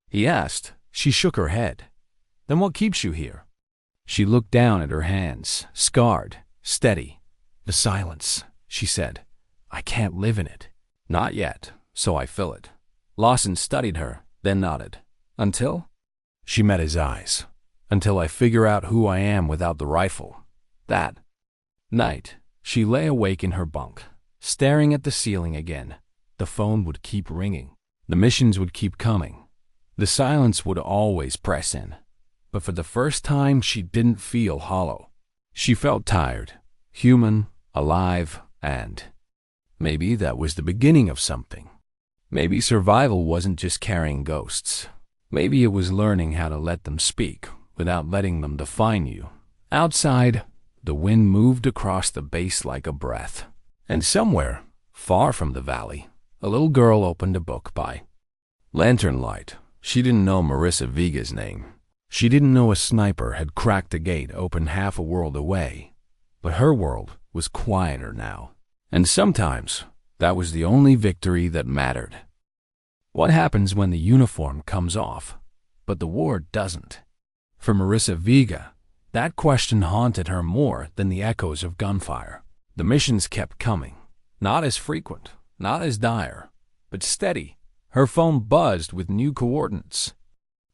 S1: He asked. She shook her head. Then what keeps you here? She looked down at her hands, scarred, steady. The silence, she said. I can't live in it. Not yet, so I fill it. Lawson studied her, then nodded. Until? She met his eyes. Until I figure out who I am without the rifle. That night, she lay awake in her bunk, staring at the ceiling again. The phone would keep ringing. The missions would keep coming. The silence would always press in. But for the first time, she didn't feel hollow. She felt tired, human, alive, and maybe that was the beginning of something. Maybe survival wasn't just carrying ghosts. Maybe it was learning how to let them speak without letting them define you. Outside, the wind moved across the base like a breath. And somewhere, far from the valley, a little girl opened a book by lantern light. She didn't know Marissa Viga's name. She didn't know a sniper had cracked a gate open half a world away. But her world was quieter now. And sometimes, that was the only victory that mattered. What happens when the uniform comes off, but the war doesn't? For Marissa Viga, that question haunted her more than the echoes of gunfire. The missions kept coming, not as frequent, not as dire, but steady. Her phone buzzed with new coordinates.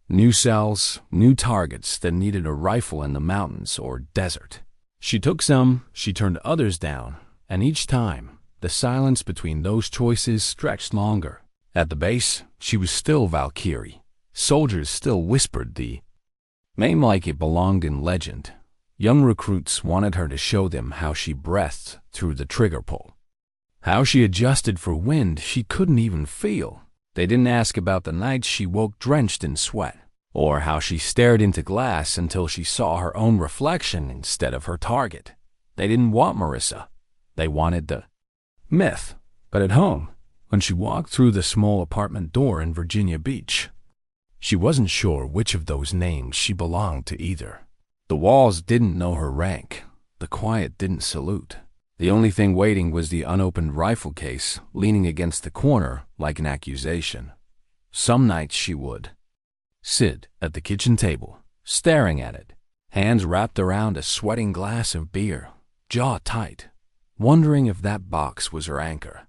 S1: New cells, new targets that needed a rifle in the mountains or desert. She took some, she turned others down, and each time, the silence between those choices stretched longer. At the base, she was still Valkyrie. Soldiers still whispered the name like it belonged in legend. Young recruits wanted her to show them how she breathed through the trigger pull. How she adjusted for wind she couldn't even feel. They didn't ask about the nights she woke drenched in sweat, or how she stared into glass until she saw her own reflection instead of her target. They didn't want Marissa. They wanted the myth. But at home, when she walked through the small apartment door in Virginia Beach, she wasn't sure which of those names she belonged to either. The walls didn't know her rank. The quiet didn't salute. The only thing waiting was the unopened rifle case leaning against the corner like an accusation. Some nights she would sit at the kitchen table, staring at it, hands wrapped around a sweating glass of beer, jaw tight, wondering if that box was her anchor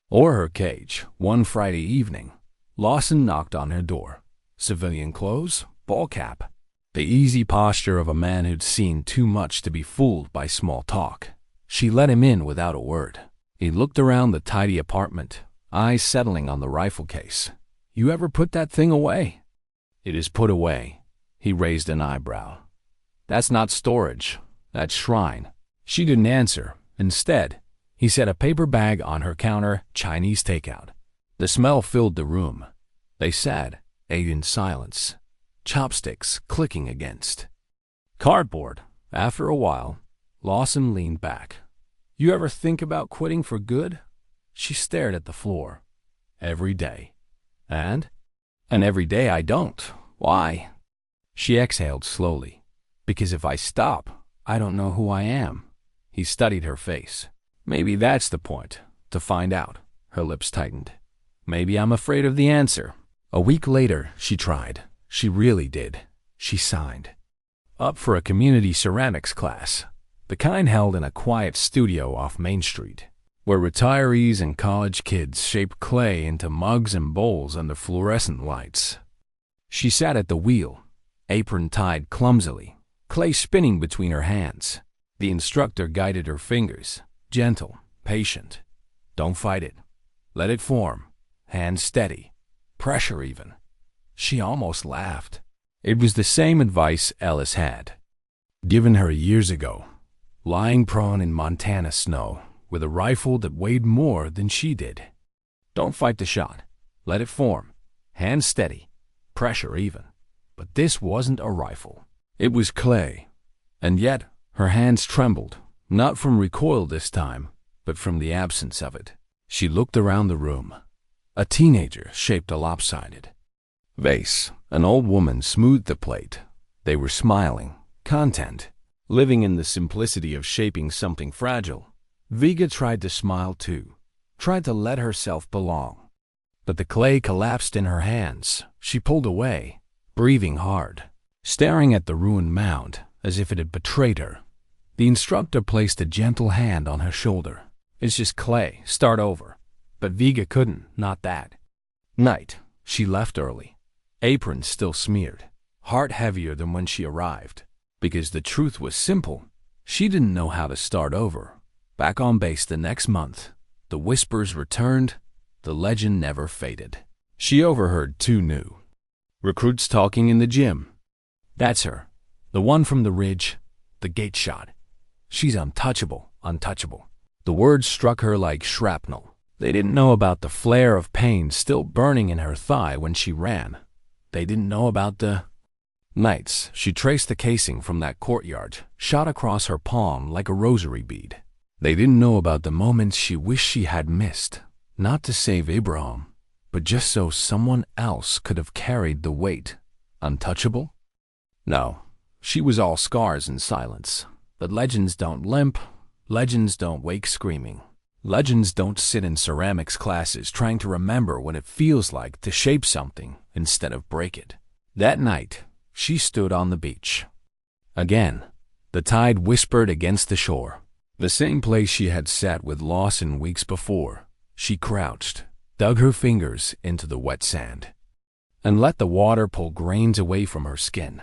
S1: or her cage. One Friday evening, Lawson knocked on her door. Civilian clothes, ball cap, the easy posture of a man who'd seen too much to be fooled by small talk. She let him in without a word. He looked around the tidy apartment, eyes settling on the rifle case. You ever put that thing away? It is put away. He raised an eyebrow. That's not storage. That's shrine. She didn't answer. Instead, he set a paper bag on her counter, Chinese takeout. The smell filled the room. They sat, ate in silence, chopsticks clicking against cardboard. After a while, Lawson leaned back. You ever think about quitting for good? She stared at the floor. Every day. And every day I don't. Why? She exhaled slowly. Because if I stop, I don't know who I am. He studied her face. Maybe that's the point, to find out. Her lips tightened. Maybe I'm afraid of the answer. A week later, she tried. She really did. She signed up for a community ceramics class, the kind held in a quiet studio off Main Street, where retirees and college kids shaped clay into mugs and bowls under fluorescent lights. She sat at the wheel, apron tied clumsily, clay spinning between her hands. The instructor guided her fingers, gentle, patient. Don't fight it. Let it form. Hands steady. Pressure even. She almost laughed. It was the same advice Ellis had given her years ago, lying prone in Montana snow with a rifle that weighed more than she did. Don't fight the shot. Let it form. Hands steady. Pressure even. But this wasn't a rifle. It was clay. And yet, her hands trembled, not from recoil this time, but from the absence of it. She looked around the room. A teenager shaped a lopsided vase. An old woman smoothed the plate. They were smiling, content, living in the simplicity of shaping something fragile. Viga tried to smile too, tried to let herself belong. But the clay collapsed in her hands. She pulled away, breathing hard, staring at the ruined mound as if it had betrayed her. The instructor placed a gentle hand on her shoulder. "It's just clay. Start over." But Viga couldn't, not that night. She left early, apron still smeared, heart heavier than when she arrived. Because the truth was simple. She didn't know how to start over. Back on base the next month, the whispers returned. The legend never faded. She overheard two new recruits talking in the gym. "That's her. The one from the ridge, the gate shot. She's untouchable, untouchable." The words struck her like shrapnel. They didn't know about the flare of pain still burning in her thigh when she ran. They didn't know about the nights she traced the casing from that courtyard, shot across her palm like a rosary bead. They didn't know about the moments she wished she had missed, not to save Abraham, but just so someone else could have carried the weight. Untouchable? No, she was all scars and silence. But legends don't limp. Legends don't wake screaming. Legends don't sit in ceramics classes trying to remember what it feels like to shape something instead of break it. That night, she stood on the beach. Again, the tide whispered against the shore. The same place she had sat with Lawson weeks before. She crouched, dug her fingers into the wet sand, and let the water pull grains away from her skin.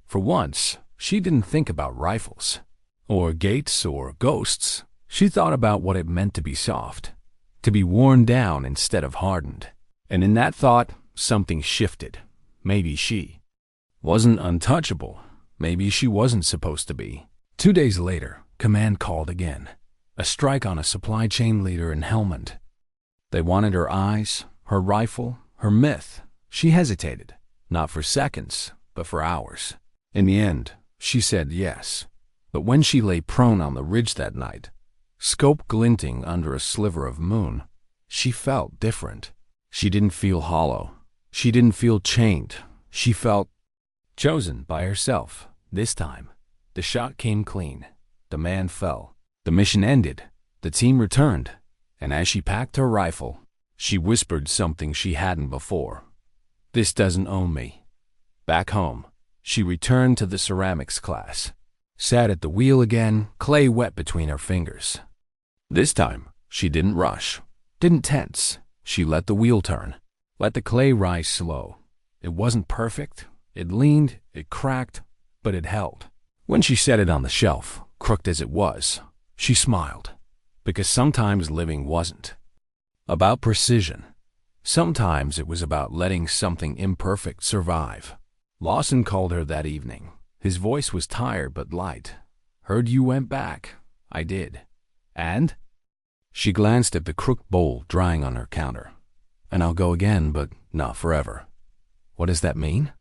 S1: For once, she didn't think about rifles, or gates, or ghosts. She thought about what it meant to be soft, to be worn down instead of hardened. And in that thought, something shifted. Maybe she wasn't untouchable. Maybe she wasn't supposed to be. 2 days later, command called again. A strike on a supply chain leader in Helmand. They wanted her eyes, her rifle, her myth. She hesitated, not for seconds, but for hours. In the end, she said yes. But when she lay prone on the ridge that night, scope glinting under a sliver of moon, she felt different. She didn't feel hollow. She didn't feel chained. She felt chosen by herself. This time, the shot came clean. The man fell. The mission ended. The team returned. And as she packed her rifle, she whispered something she hadn't before. "This doesn't own me." Back home, she returned to the ceramics class, sat at the wheel again, clay wet between her fingers. This time, she didn't rush, didn't tense. She let the wheel turn, let the clay rise slow. It wasn't perfect. It leaned, it cracked, but it held. When she set it on the shelf, crooked as it was, she smiled, because sometimes living wasn't about precision. Sometimes it was about letting something imperfect survive. Lawson called her that evening. His voice was tired but light. "Heard you went back." "I did." "And?" She glanced at the crooked bowl drying on her counter. "And I'll go again, but not forever." "What does that mean?"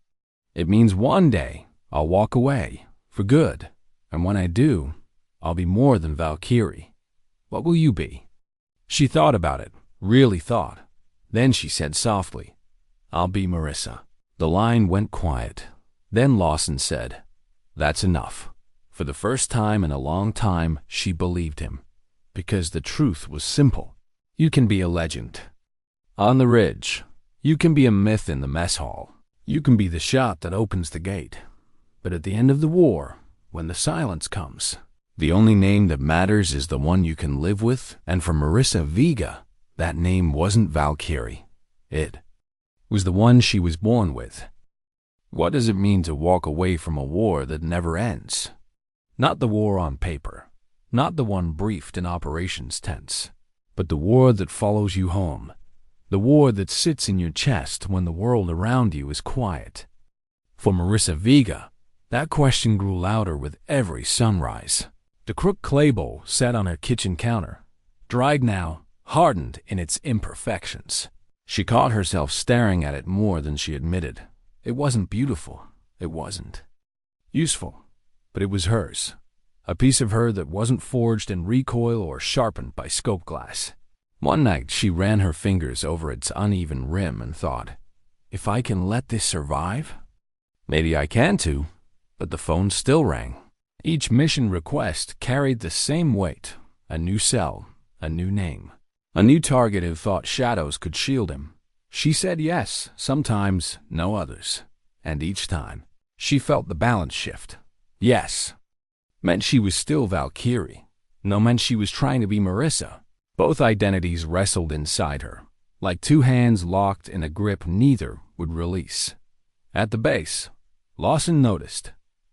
S1: "It means one day I'll walk away, for good. And when I do, I'll be more than Valkyrie." "What will you be?" She thought about it, really thought. Then she said softly, "I'll be Marissa." The line went quiet. Then Lawson said, "That's enough." For the first time in a long time, she believed him. Because the truth was simple. You can be a legend on the ridge. You can be a myth in the mess hall. You can be the shot that opens the gate. But at the end of the war, when the silence comes, the only name that matters is the one you can live with. And for Marissa Viga, that name wasn't Valkyrie. It was the one she was born with. What does it mean to walk away from a war that never ends? Not the war on paper, not the one briefed in operations tents, but the war that follows you home, the war that sits in your chest when the world around you is quiet. For Marissa Viga, that question grew louder with every sunrise. The crooked clay bowl sat on her kitchen counter, dried now, hardened in its imperfections. She caught herself staring at it more than she admitted. It wasn't beautiful. It wasn't useful. But it was hers. A piece of her that wasn't forged in recoil or sharpened by scope glass. One night she ran her fingers over its uneven rim and thought, if I can let this survive, maybe I can too. But the phone still rang. Each mission request carried the same weight. A new cell, a new name, a new target who thought shadows could shield him. She said yes, sometimes no others. And each time, she felt the balance shift. Yes meant she was still Valkyrie. No meant she was trying to be Marissa. Both identities wrestled inside her, like two hands locked in a grip neither would release. At the base, Lawson noticed.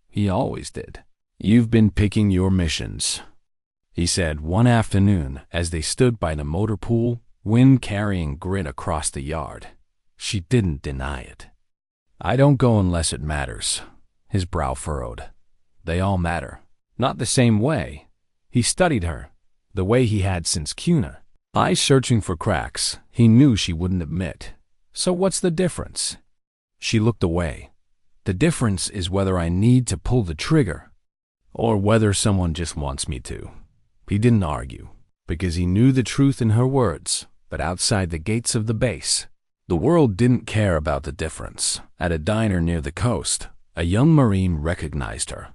S1: He always did. "You've been picking your missions," he said one afternoon as they stood by the motor pool, wind carrying grit across the yard. She didn't deny it. "I don't go unless it matters." His brow furrowed. "They all matter. Not the same way." He studied her, the way he had since Cuna. Eyes searching for cracks he knew she wouldn't admit. "So what's the difference?" She looked away. "The difference is whether I need to pull the trigger or whether someone just wants me to." He didn't argue, because he knew the truth in her words, but outside the gates of the base, the world didn't care about the difference. At a diner near the coast, a young Marine recognized her.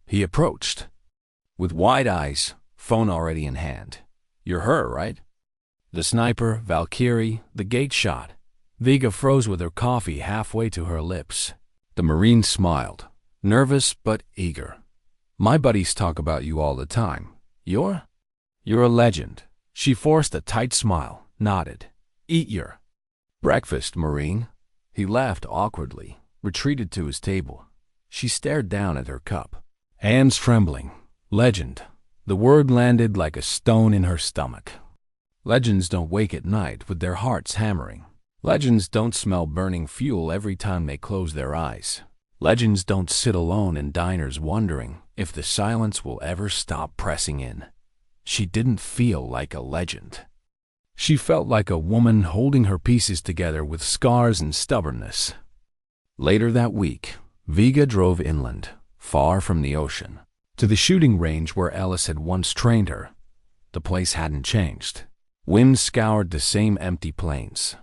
S1: He approached. With wide eyes, phone already in hand. "You're her, right?" The sniper, Valkyrie, the gate shot. Vega froze with her coffee halfway to her lips. The Marine smiled, nervous but eager. "My buddies talk about you all the time. You're a legend." She forced a tight smile, nodded. "Eat your breakfast, Marine." He laughed awkwardly, retreated to his table. She stared down at her cup, hands trembling. Legend. The word landed like a stone in her stomach. Legends don't wake at night with their hearts hammering. Legends don't smell burning fuel every time they close their eyes. Legends don't sit alone in diners wondering if the silence will ever stop pressing in. She didn't feel like a legend. She felt like a woman holding her pieces together with scars and stubbornness. Later that week, Vega drove inland, far from the ocean, to the shooting range where Ellis had once trained her. The place hadn't changed. Wind scoured the same empty plains.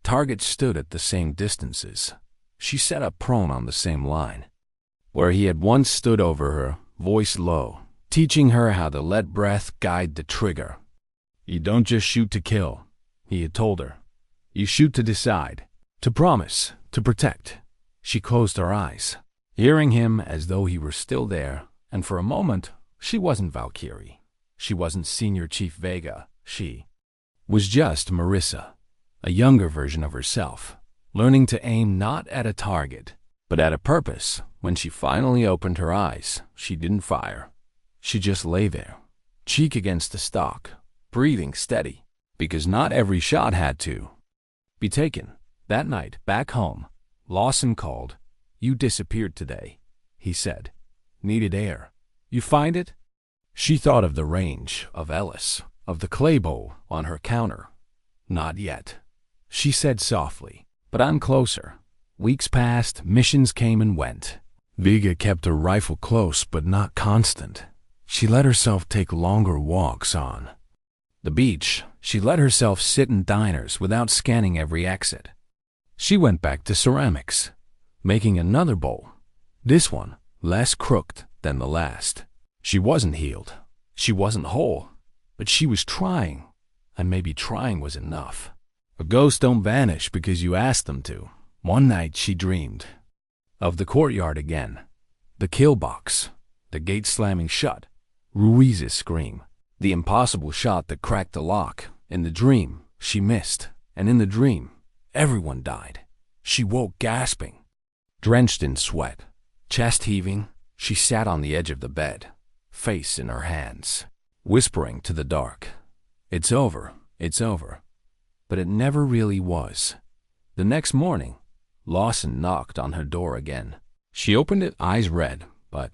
S1: Targets stood at the same distances. She sat up prone on the same line, where he had once stood over her, voice low, teaching her how to let breath guide the trigger. "You don't just shoot to kill," he had told her. "You shoot to decide, to promise, to protect." She closed her eyes, hearing him as though he were still there, and for a moment, she wasn't Valkyrie. She wasn't Senior Chief Vega. She was just Marissa, a younger version of herself, learning to aim not at a target, but at a purpose. When she finally opened her eyes, she didn't fire. She just lay there, cheek against the stock, breathing steady, because not every shot had to be taken. That night, back home, Lawson called. "You disappeared today," he said. "Needed air. You find it?" She thought of the range, of Ellis, of the clay bowl on her counter. "Not yet," she said softly, "but I'm closer." Weeks passed, missions came and went. Vega kept her rifle close but not constant. She let herself take longer walks on the beach. She let herself sit in diners without scanning every exit. She went back to ceramics, making another bowl, this one less crooked than the last. She wasn't healed. She wasn't whole, but she was trying, and maybe trying was enough. A ghost don't vanish because you ask them to. One night she dreamed of the courtyard again, the kill box, the gate slamming shut, Ruiz's scream, the impossible shot that cracked the lock. In the dream, she missed, and in the dream, everyone died. She woke gasping, drenched in sweat, chest heaving. She sat on the edge of the bed, face in her hands, whispering to the dark, "It's over, it's over." But it never really was. The next morning, Lawson knocked on her door again. She opened it, eyes red, but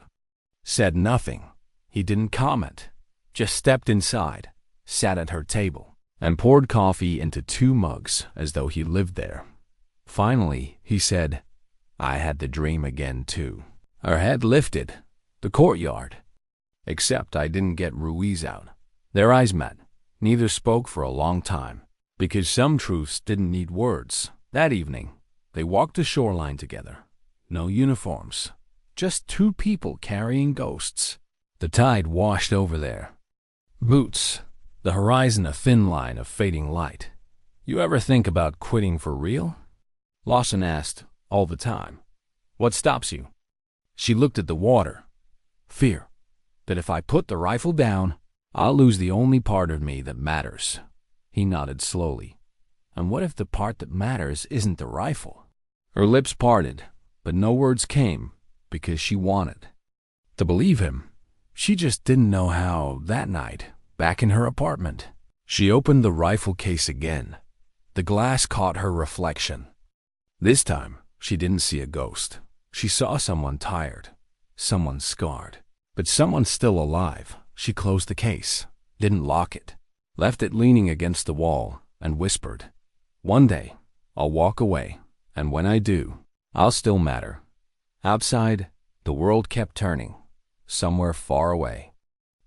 S1: said nothing. He didn't comment, just stepped inside, sat at her table, and poured coffee into 2 mugs as though he lived there. Finally, he said, "I had the dream again, too." Her head lifted. The courtyard. Except I didn't get Ruiz out. Their eyes met. Neither spoke for a long time, because some truths didn't need words. That evening, they walked the shoreline together. No uniforms, just 2 people carrying ghosts. The tide washed over there. Boots, the horizon a thin line of fading light. You ever think about quitting for real? Lawson asked. All the time. What stops you? She looked at the water. Fear. That if I put the rifle down, I'll lose the only part of me that matters. He nodded slowly. And what if the part that matters isn't the rifle? Her lips parted, but no words came because she wanted to believe him. She just didn't know how that night, back in her apartment. She opened the rifle case again. The glass caught her reflection. This time, she didn't see a ghost. She saw someone tired, someone scarred, but someone still alive. She closed the case, didn't lock it, left it leaning against the wall, and whispered, "One day, I'll walk away, and when I do, I'll still matter." Outside, the world kept turning, somewhere far away.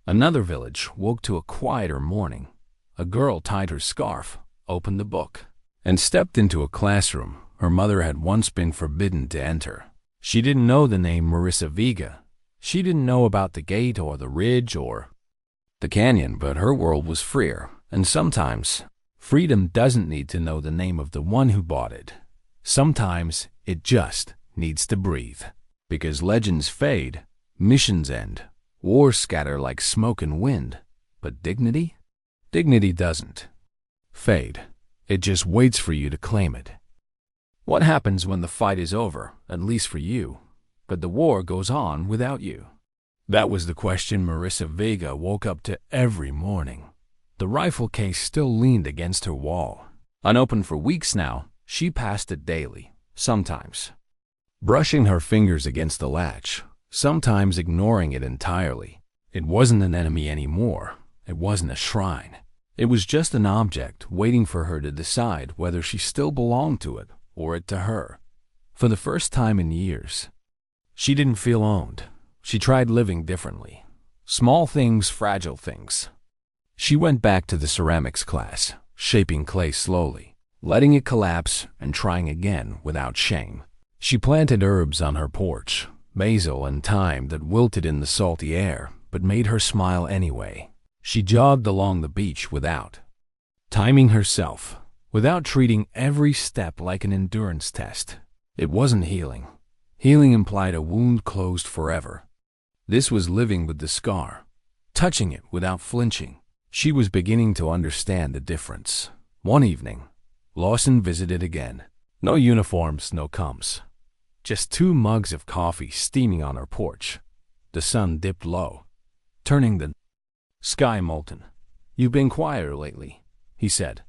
S1: Another village woke to a quieter morning. A girl tied her scarf, opened the book, and stepped into a classroom her mother had once been forbidden to enter. She didn't know the name Marissa Vega. She didn't know about the gate or the ridge or the canyon, but her world was freer, and sometimes freedom doesn't need to know the name of the one who bought it. Sometimes it just needs to breathe. Because legends fade, missions end, wars scatter like smoke and wind, but dignity? Dignity doesn't fade. It just waits for you to claim it. What happens when the fight is over, at least for you, but the war goes on without you? That was the question Marissa Vega woke up to every morning. The rifle case still leaned against her wall. Unopened for weeks now, she passed it daily, sometimes brushing her fingers against the latch, sometimes ignoring it entirely. It wasn't an enemy anymore. It wasn't a shrine. It was just an object waiting for her to decide whether she still belonged to it or it to her. For the first time in years, she didn't feel owned. She tried living differently. Small things, fragile things. She went back to the ceramics class, shaping clay slowly, letting it collapse and trying again without shame. She planted herbs on her porch, basil and thyme that wilted in the salty air, but made her smile anyway. She jogged along the beach without timing herself, without treating every step like an endurance test. It wasn't healing. Healing implied a wound closed forever. This was living with the scar, touching it without flinching. She was beginning to understand the difference. One evening, Lawson visited again. No uniforms, no comms. Just 2 mugs of coffee steaming on her porch. The sun dipped low, turning the sky molten. "You've been quieter lately," he said.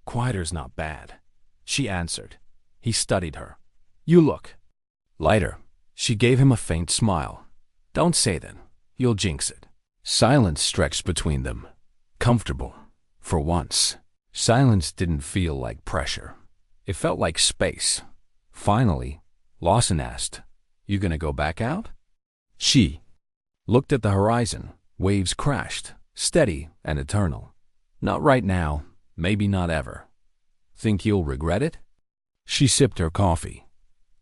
S1: "Quieter's not bad," she answered. He studied her. "You look lighter." She gave him a faint smile. "Don't say that. You'll jinx it." Silence stretched between them. Comfortable. For once. Silence didn't feel like pressure. It felt like space. Finally, Lawson asked, "You gonna go back out?" She looked at the horizon. Waves crashed, steady and eternal. "Not right now. Maybe not ever." "Think you'll regret it?" She sipped her coffee.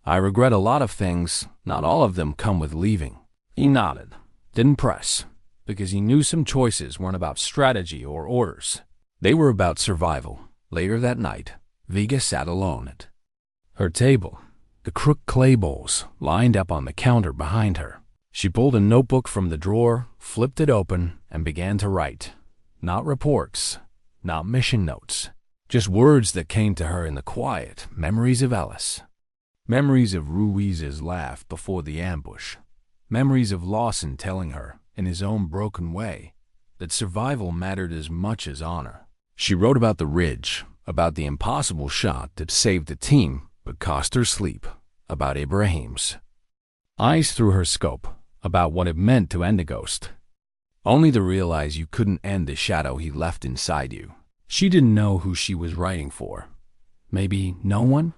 S1: "I regret a lot of things. Not all of them come with leaving." He nodded. Didn't press, because he knew some choices weren't about strategy or orders. They were about survival. Later that night, Vega sat alone at her table, the crooked clay bowls lined up on the counter behind her. She pulled a notebook from the drawer, flipped it open, and began to write. Not reports, not mission notes, just words that came to her in the quiet, memories of Ellis. Memories of Ruiz's laugh before the ambush. Memories of Lawson telling her, in his own broken way, that survival mattered as much as honor. She wrote about the ridge, about the impossible shot that saved the team but cost her sleep, about Ibrahim's eyes through her scope, about what it meant to end a ghost. Only to realize you couldn't end the shadow he left inside you. She didn't know who she was writing for. Maybe no one,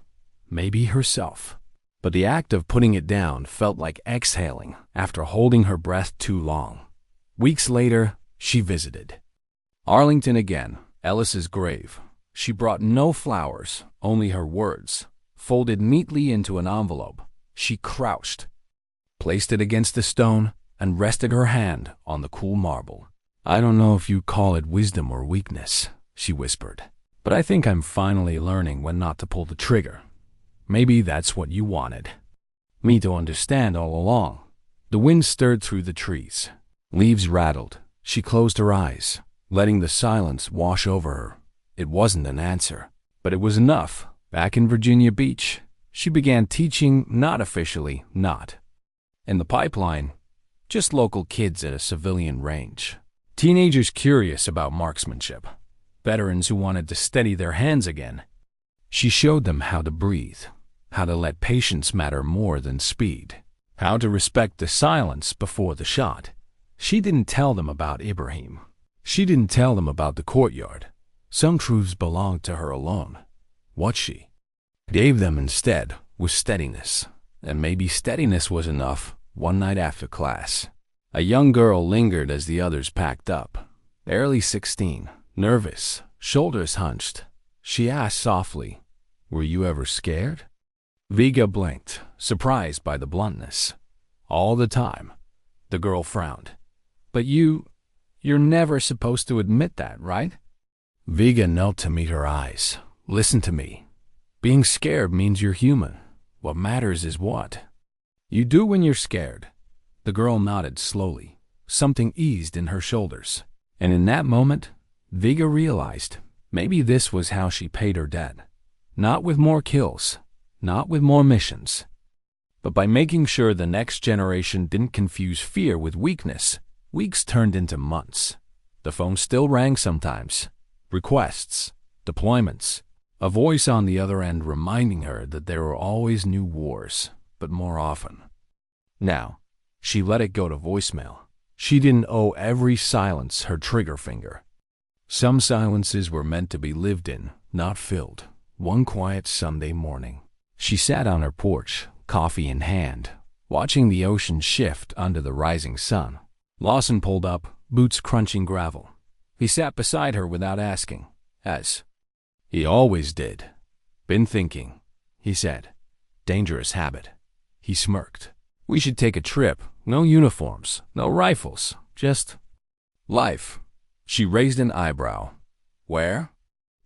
S1: maybe herself. But the act of putting it down felt like exhaling after holding her breath too long. Weeks later, she visited Arlington again, Ellis's grave. She brought no flowers, only her words, folded neatly into an envelope. She crouched, placed it against the stone, and rested her hand on the cool marble. "I don't know if you call it wisdom or weakness," she whispered. But I think I'm finally learning when not to pull the trigger. Maybe that's what you wanted me to understand all along. The wind stirred through the trees. Leaves rattled. She closed her eyes, letting the silence wash over her. It wasn't an answer, but it was enough. Back in Virginia Beach, she began teaching, not officially, not in the pipeline, just local kids at a civilian range. Teenagers curious about marksmanship. Veterans who wanted to steady their hands again. She showed them how to breathe, how to let patience matter more than speed, how to respect the silence before the shot. She didn't tell them about Ibrahim. She didn't tell them about the courtyard. Some truths belonged to her alone. What she gave them instead was steadiness, and maybe steadiness was enough. One night after class, a young girl lingered as the others packed up. Barely 16, nervous, shoulders hunched. She asked softly, "Were you ever scared?" Vega blinked, surprised by the bluntness. "All the time." The girl frowned. "But you're never supposed to admit that, right?" Vega knelt to meet her eyes. "Listen to me. Being scared means you're human. What matters is what you do when you're scared." The girl nodded slowly. Something eased in her shoulders. And in that moment, Vega realized maybe this was how she paid her debt. Not with more kills, not with more missions, but by making sure the next generation didn't confuse fear with weakness. Weeks turned into months. The phone still rang sometimes. Requests, deployments, a voice on the other end reminding her that there were always new wars, but more often. Now, she let it go to voicemail. She didn't owe every silence her trigger finger. Some silences were meant to be lived in, not filled. One quiet Sunday morning, she sat on her porch, coffee in hand, watching the ocean shift under the rising sun. Lawson pulled up, boots crunching gravel. He sat beside her without asking, as he always did. "Been thinking," he said. "Dangerous habit." He smirked. "We should take a trip. No uniforms, no rifles, just life." She raised an eyebrow. "Where?"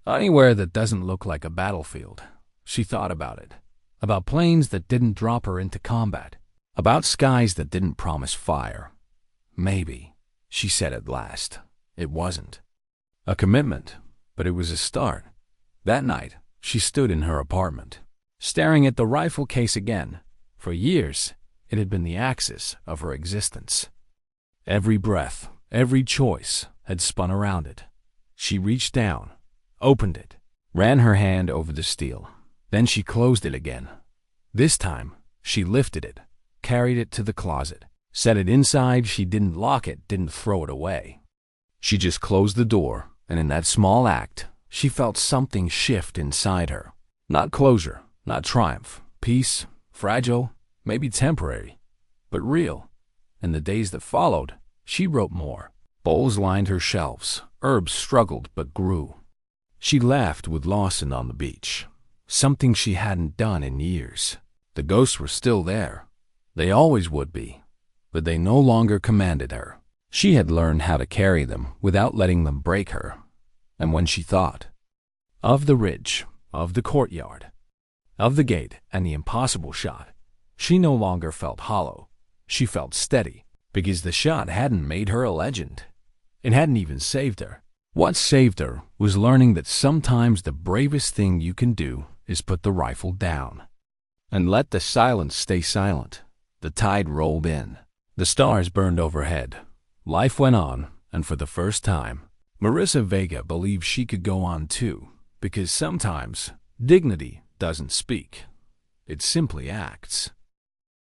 S1: "Anywhere that doesn't look like a battlefield." She thought about it. About planes that didn't drop her into combat. About skies that didn't promise fire. "Maybe," she said at last. It wasn't a commitment, but it was a start. That night, she stood in her apartment, staring at the rifle case again. For years, it had been the axis of her existence. Every breath, every choice had spun around it. She reached down, opened it, ran her hand over the steel. Then she closed it again. This time, she lifted it, carried it to the closet, set it inside. She didn't lock it, didn't throw it away. She just closed the door, and in that small act, she felt something shift inside her. Not closure, not triumph, peace, fragile, maybe temporary, but real. In the days that followed, she wrote more. Bowls lined her shelves, herbs struggled but grew. She laughed with Lawson on the beach, something she hadn't done in years. The ghosts were still there. They always would be, but they no longer commanded her. She had learned how to carry them without letting them break her. And when she thought of the ridge, of the courtyard, of the gate and the impossible shot, she no longer felt hollow. She felt steady, because the shot hadn't made her a legend. It hadn't even saved her. What saved her was learning that sometimes the bravest thing you can do is put the rifle down and let the silence stay silent. The tide rolled in. The stars burned overhead. Life went on, and for the first time, Marissa Vega believed she could go on too, because sometimes dignity doesn't speak. It simply acts.